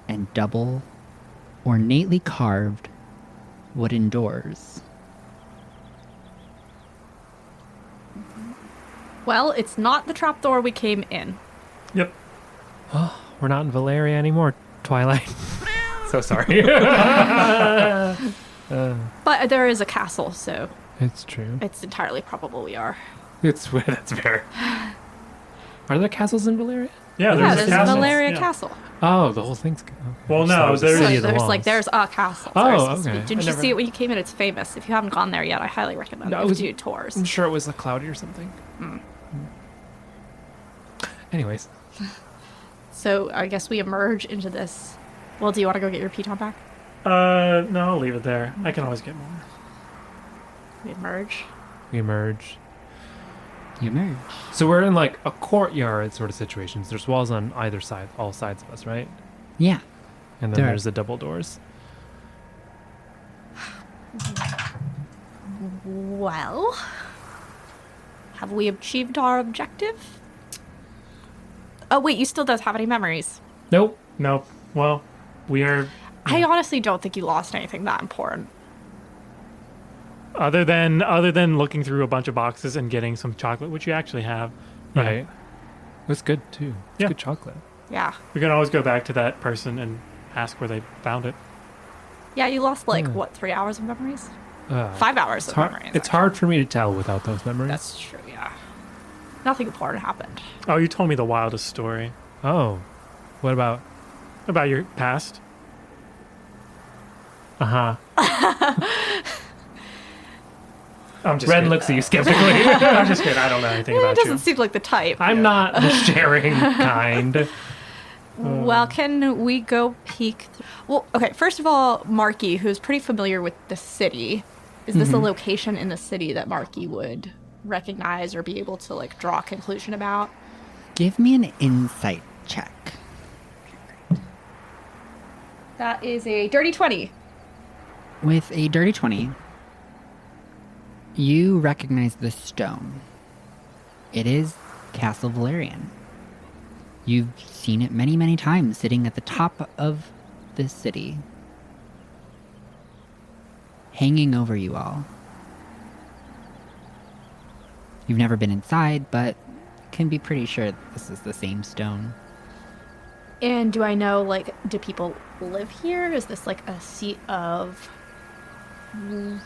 And double, ornately carved wooden doors. Well, it's not the trapdoor we came in. Yep. We're not in Valeria anymore, Twilight. So sorry. But there is a castle, so It's true. it's entirely probable we are. That's fair. Are there castles in Valeria? Yeah, Yeah, there's there's a castles. Valeria Yeah. castle. Oh, the whole thing's. Okay. Well, no, So it was the there's- So city of the there's walls. there's a castle. Oh, There's supposed to be. okay. Didn't I you never- see it when you came in? It's famous. If you haven't gone there yet, I highly recommend No, you it was- do tours. I'm sure it was cloudy or something. Anyways, So I guess we emerge into this. Well, do you want to go get your piton back? No, I'll leave it there. I can always get more. We emerge. we emerge. You emerge. So we're in like a courtyard sort of situations. There's walls on either side, all sides of us, right? Yeah. And then There are. there's the double doors. Well, have we achieved our objective? Oh wait, you still don't have any memories. Nope. Nope. Well, we are. I honestly don't think you lost anything that important. Other than looking through a bunch of boxes and getting some chocolate, which you actually have. Yeah. Right. It's good too. It's Yeah. good chocolate. Yeah. We can always go back to that person and ask where they found it. Yeah, you lost like, Yeah. what, 3 hours of memories? Uh, 5 hours It's of hard. memories. It's actually. hard for me to tell without those memories. That's true, yeah. Nothing important happened. Oh, you told me the wildest story Oh, what about? about your past. Uh huh. I'm just Ren kidding. looks at you skeptically. I'm just kidding. I don't know anything It about doesn't you. seem like the type. I'm not the sharing kind. Well, can we go peek? Well, okay, first of all, Marky, who's pretty familiar with the city, is this a location in the city that Marky would recognize or be able to, like, draw a conclusion about? Give me an insight check. That is a dirty 20. With a dirty 20, you recognize the stone. It is Castle Valerian. You've seen it many, many times sitting at the top of this city, hanging over you all. You've never been inside, but can be pretty sure this is the same stone. And do I know, like, do people live here? Is this, like, a seat of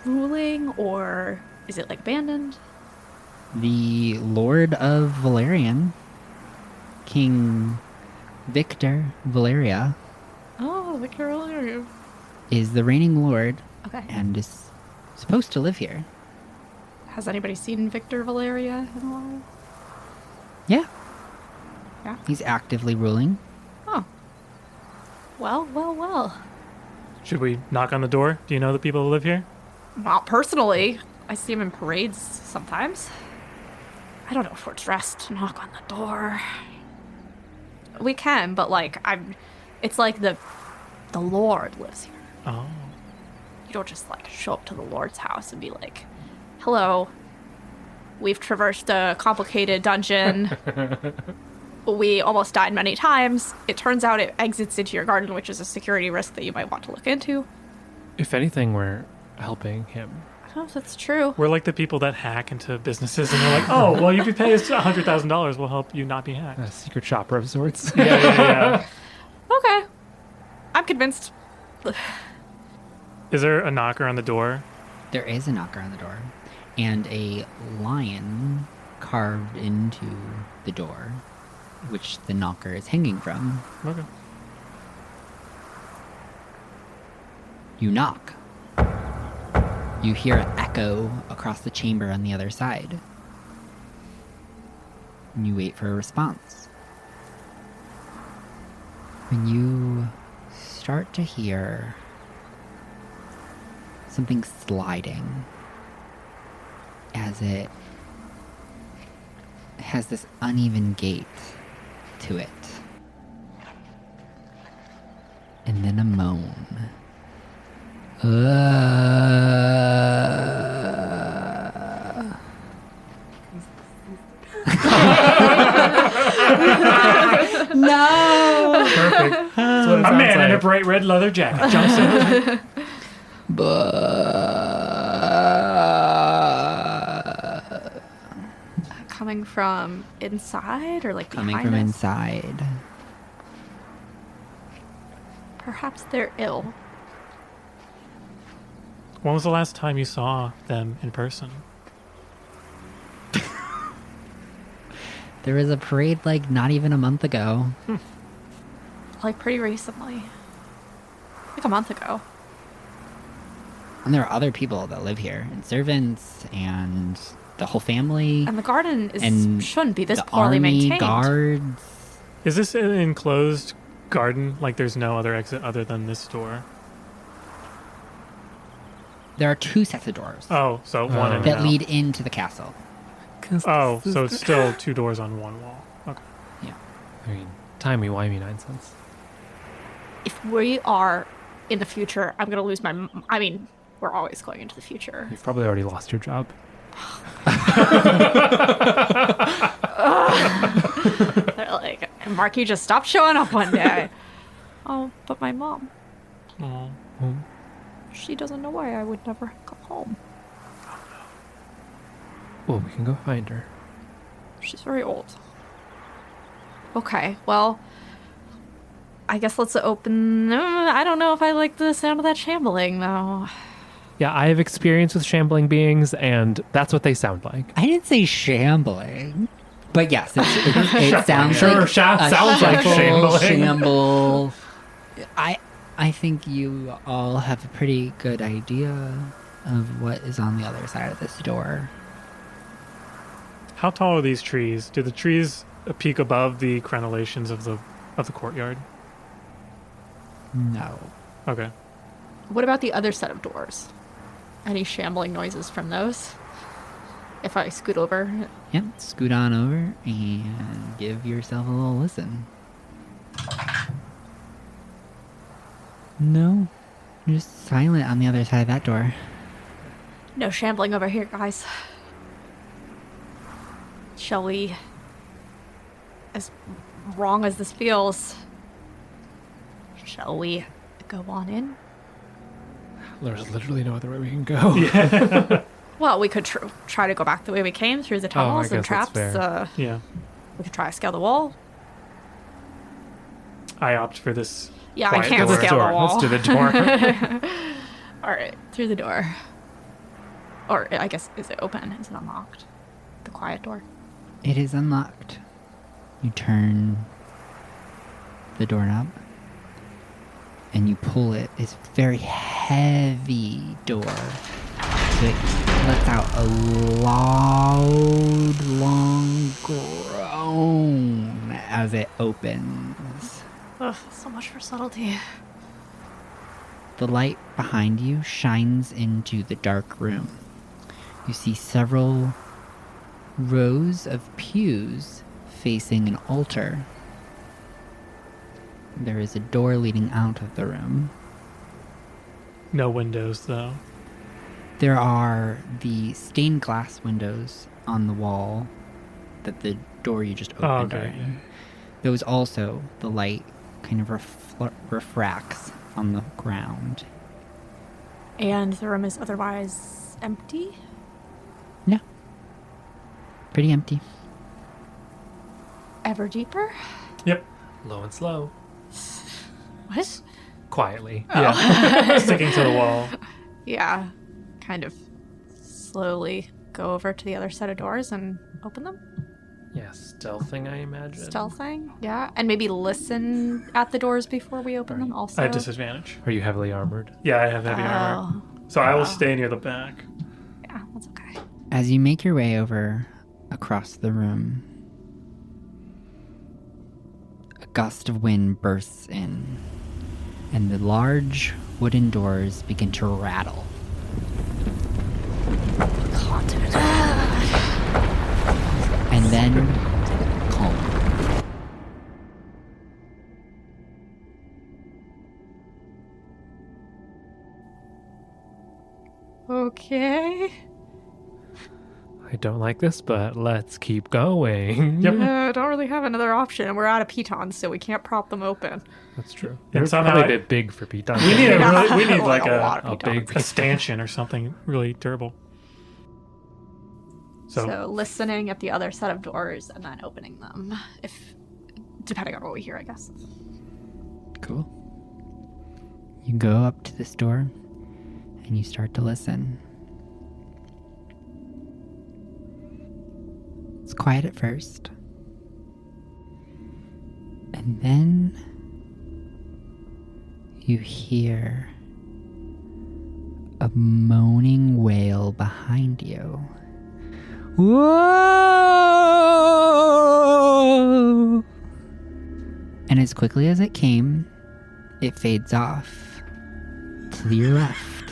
ruling, or is it, like, abandoned? The Lord of Valerian, King Victor Valeria, Oh, Victor Valeria. is the reigning lord Okay. and is supposed to live here. Has anybody seen Victor Valeria in a while? Yeah. Yeah. He's actively ruling. Oh. Well. Should we knock on the door? Do you know the people who live here? Not personally. I see him in parades sometimes. I don't know if we're dressed to knock on the door. We can, but like it's like the Lord lives here. Oh. You don't just like show up to the Lord's house and be like, "Hello. We've traversed a complicated dungeon. We almost died many times. It turns out it exits into your garden, which is a security risk that you might want to look into." If anything, we're helping him. Oh, that's true. We're like the people that hack into businesses and they're like, oh, well, if you pay us $100,000, we'll help you not be hacked. A secret shopper of sorts. Yeah. Okay. I'm convinced. Is there a knocker on the door? There is a knocker on the door, and a lion carved into the door, which the knocker is hanging from. Okay. You knock. You hear an echo across the chamber on the other side. And you wait for a response. when you start to hear something sliding as it has this uneven gait to it. And then a moan. No! Perfect. That's what it A sounds man in a like. bright red leather jacket jumps in. Coming from inside or like Coming behind from us? inside. Perhaps they're ill. When was the last time you saw them in person? There was a parade like not even a month ago. Like pretty recently. Like a month ago. And there are other people that live here, and servants, and the whole family, And the garden and shouldn't be this the poorly army, maintained. guards. Is this an enclosed garden? Like there's no other exit other than this door? There are two sets of doors Oh, so one in that and out. lead into the castle. Oh, so it's still two doors on one wall. Okay. I mean, timey-wimey nonsense. If we are in the future, I'm going to lose my... I mean, we're always going into the future. You've probably already lost your job. They're like, Marky just stopped showing up one day. Oh, but my mom, Oh. she doesn't know why I would never come home. Well, we can go find her. She's very old. Okay, well, I guess let's open... I don't know if I like the sound of that shambling, though. Yeah, I have experience with shambling beings, and that's what they sound like. I didn't say shambling, but yes, it sounds Sure, like sounds like shamble, shambling. Shamble. I think you all have a pretty good idea of what is on the other side of this door. How tall are these trees? Do the trees peak above the crenellations of the courtyard? No. Okay. What about the other set of doors? Any shambling noises from those? If I scoot over? Yep, scoot on over and give yourself a little listen. No, you're just silent on the other side of that door. No shambling over here, guys. Shall we, as wrong as this feels, shall we go on in? There's literally no other way we can go. Well, we could try to go back the way we came through the tunnels and guess that's traps. fair. Yeah. We could try to scale the wall. I opt for this. Yeah, I quiet can't door. scale the wall. Let's do the door. All right, through the door. Or I guess, is it open? Is it unlocked? The quiet door. It is unlocked. You turn the doorknob and you pull it. It's a very heavy door. So it lets out a loud, long groan as it opens. Ugh, so much for subtlety. The light behind you shines into the dark room. You see several rows of pews facing an altar. There is a door leading out of the room. No windows, though. There are the stained glass windows on the wall that the door you just opened are okay. in. Those also, the light kind of refracts on the ground. And the room is otherwise empty? Yeah. Pretty empty. Ever deeper? Yep. Low and slow. What? Quietly. Yeah. Sticking to the wall. Yeah. Kind of slowly go over to the other set of doors and open them. Yeah, stealthing, I imagine. Stealthing? Yeah. And maybe listen at the doors before we open them also. I have disadvantage. Are you heavily armored? Yeah, I have heavy armor. So I will stay near the back. Yeah, that's okay. As you make your way over across the room, a gust of wind bursts in, and the large wooden doors begin to rattle. And then calm. Okay. I don't like this, but let's keep going. Yep. Don't really have another option. We're out of pitons, so we can't prop them open. That's true. And They're somehow probably I- a bit big for pitons. We need Yeah. we need like lot a of big a stanchion or something really durable. So listening at the other set of doors and then opening them, if depending on what we hear, I guess. Cool. You go up to this door and you start to listen. It's quiet at first. And then you hear a moaning wail behind you. Whoa! And as quickly as it came, it fades off to your left.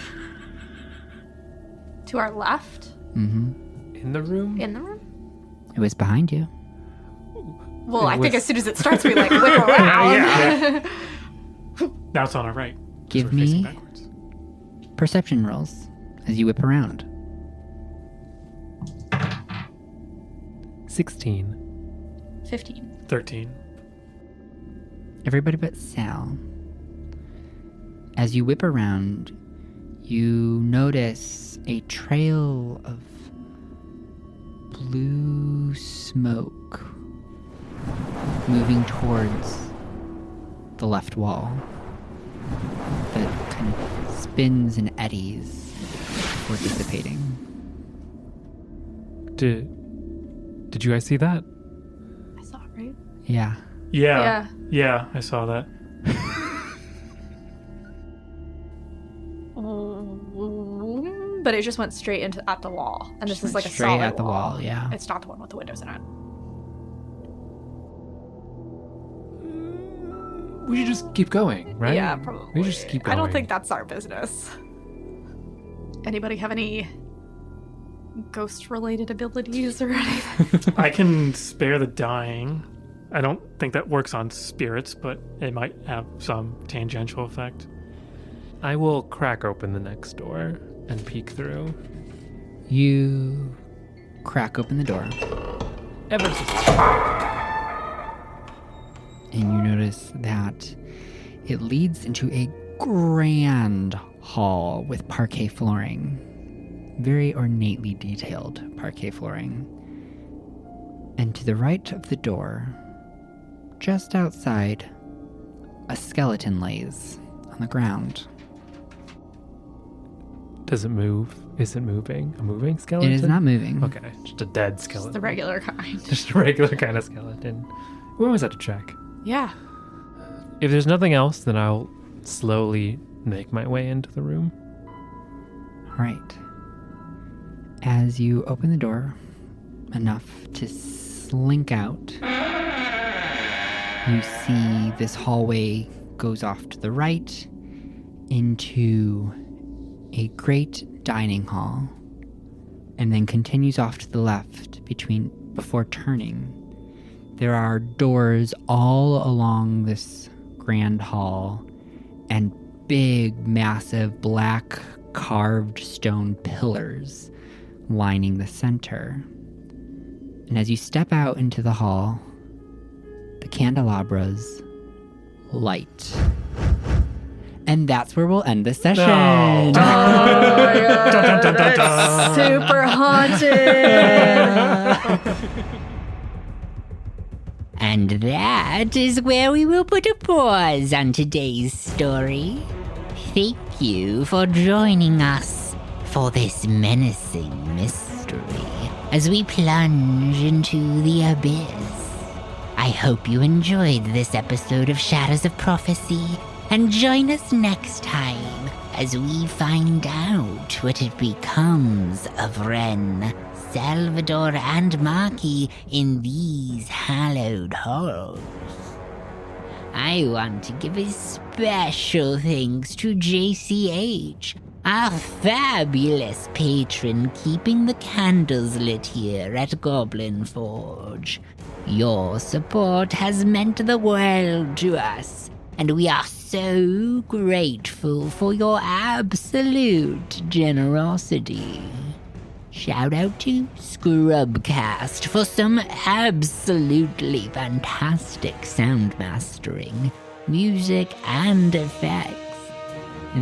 To our left, In the room? in the room. It was behind you. Well, I think was- as soon as it starts, we like whip around. Yeah. Now it's on our right. 'cause Give we're facing me backwards. perception rolls as you whip around. 16. 15. 13. Everybody but Sal. As you whip around, you notice a trail of blue smoke moving towards the left wall that kind of spins and eddies before dissipating. Did you guys see that? I saw it, right? Yeah. Yeah. Yeah, I saw that. But it just went straight into at the wall, and this is like a Straight solid at the wall, yeah. It's not the one with the windows in it. We should just keep going, right? Yeah, probably. We should just keep going. I don't think that's our business. Anybody have any ghost-related abilities or anything? I can spare the dying. I don't think that works on spirits, but it might have some tangential effect. I will crack open the next door and peek through. You crack open the door, Ever so and you notice that it leads into a grand hall with parquet flooring. Very ornately detailed parquet flooring. And to the right of the door, just outside, a skeleton lays on the ground. Does it move? Is it moving? A moving skeleton? It is not moving. Okay, just a dead Just skeleton. the regular kind. Just a regular kind of skeleton. We always have to check. Yeah. If there's nothing else, then I'll slowly make my way into the room. All right. As you open the door enough to slink out, you see this hallway goes off to the right into a great dining hall and then continues off to the left before turning. There are doors all along this grand hall and big, massive, black carved stone pillars lining the center. And as you step out into the hall, the candelabras light. And that's where we'll end this session. No. Oh my god, that's super haunted. And that is where we will put a pause on today's story. Thank you for joining us for this menacing mystery as we plunge into the abyss. I hope you enjoyed this episode of Shadows of Prophecy, and join us next time as we find out what it becomes of Ren, Salvador, and Maki in these hallowed halls. I want to give a special thanks to JayCeeAitch, our fabulous patron keeping the candles lit here at Goblin Forge. Your support has meant the world to us, and we are so grateful for your absolute generosity. Shout out to Scrubcast for some absolutely fantastic sound mastering, music, and effects.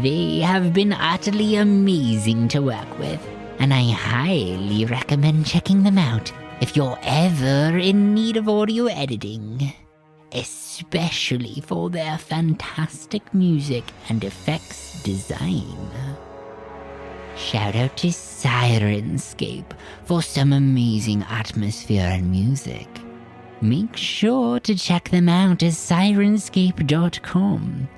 They have been utterly amazing to work with, and I highly recommend checking them out if you're ever in need of audio editing, especially for their fantastic music and effects design. Shout out to Sirenscape for some amazing atmosphere and music. Make sure to check them out at sirenscape.com.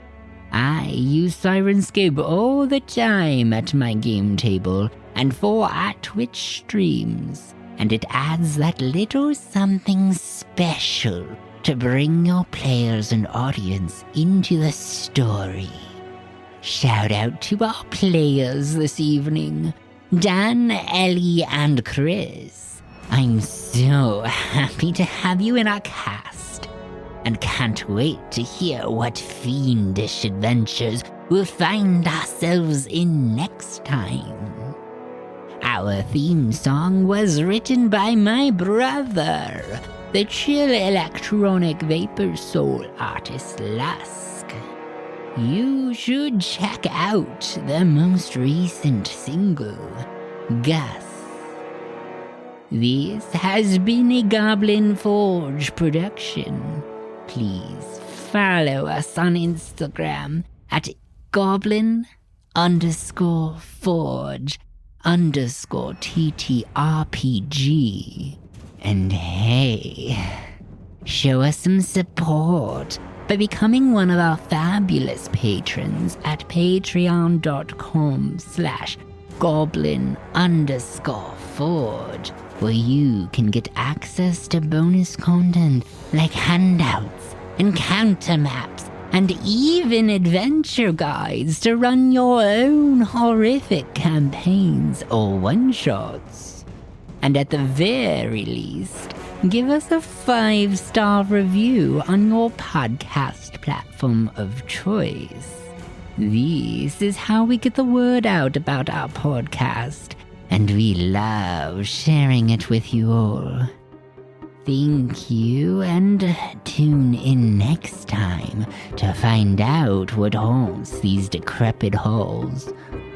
I use Sirenscape all the time at my game table and for our Twitch streams, and it adds that little something special to bring your players and audience into the story. Shout out to our players this evening, Dan, Ellie, and Chris. I'm so happy to have you in our cast, and can't wait to hear what fiendish adventures we'll find ourselves in next time. Our theme song was written by my brother, the chill electronic vapor soul artist Lusk. You should check out the most recent single, Gus. This has been a Goblin Forge production. Please follow us on Instagram at goblin_forge_TTRPG. And hey, show us some support by becoming one of our fabulous patrons at patreon.com/goblin_forge, where you can get access to bonus content like handouts, encounter maps, and even adventure guides to run your own horrific campaigns or one-shots. And at the very least, give us a 5-star review on your podcast platform of choice. This is how we get the word out about our podcast, and we love sharing it with you all. Thank you, and tune in next time to find out what haunts these decrepit halls,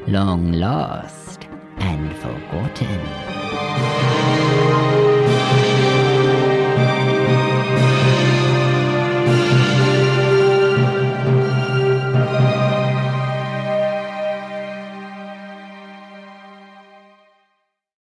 long lost and forgotten.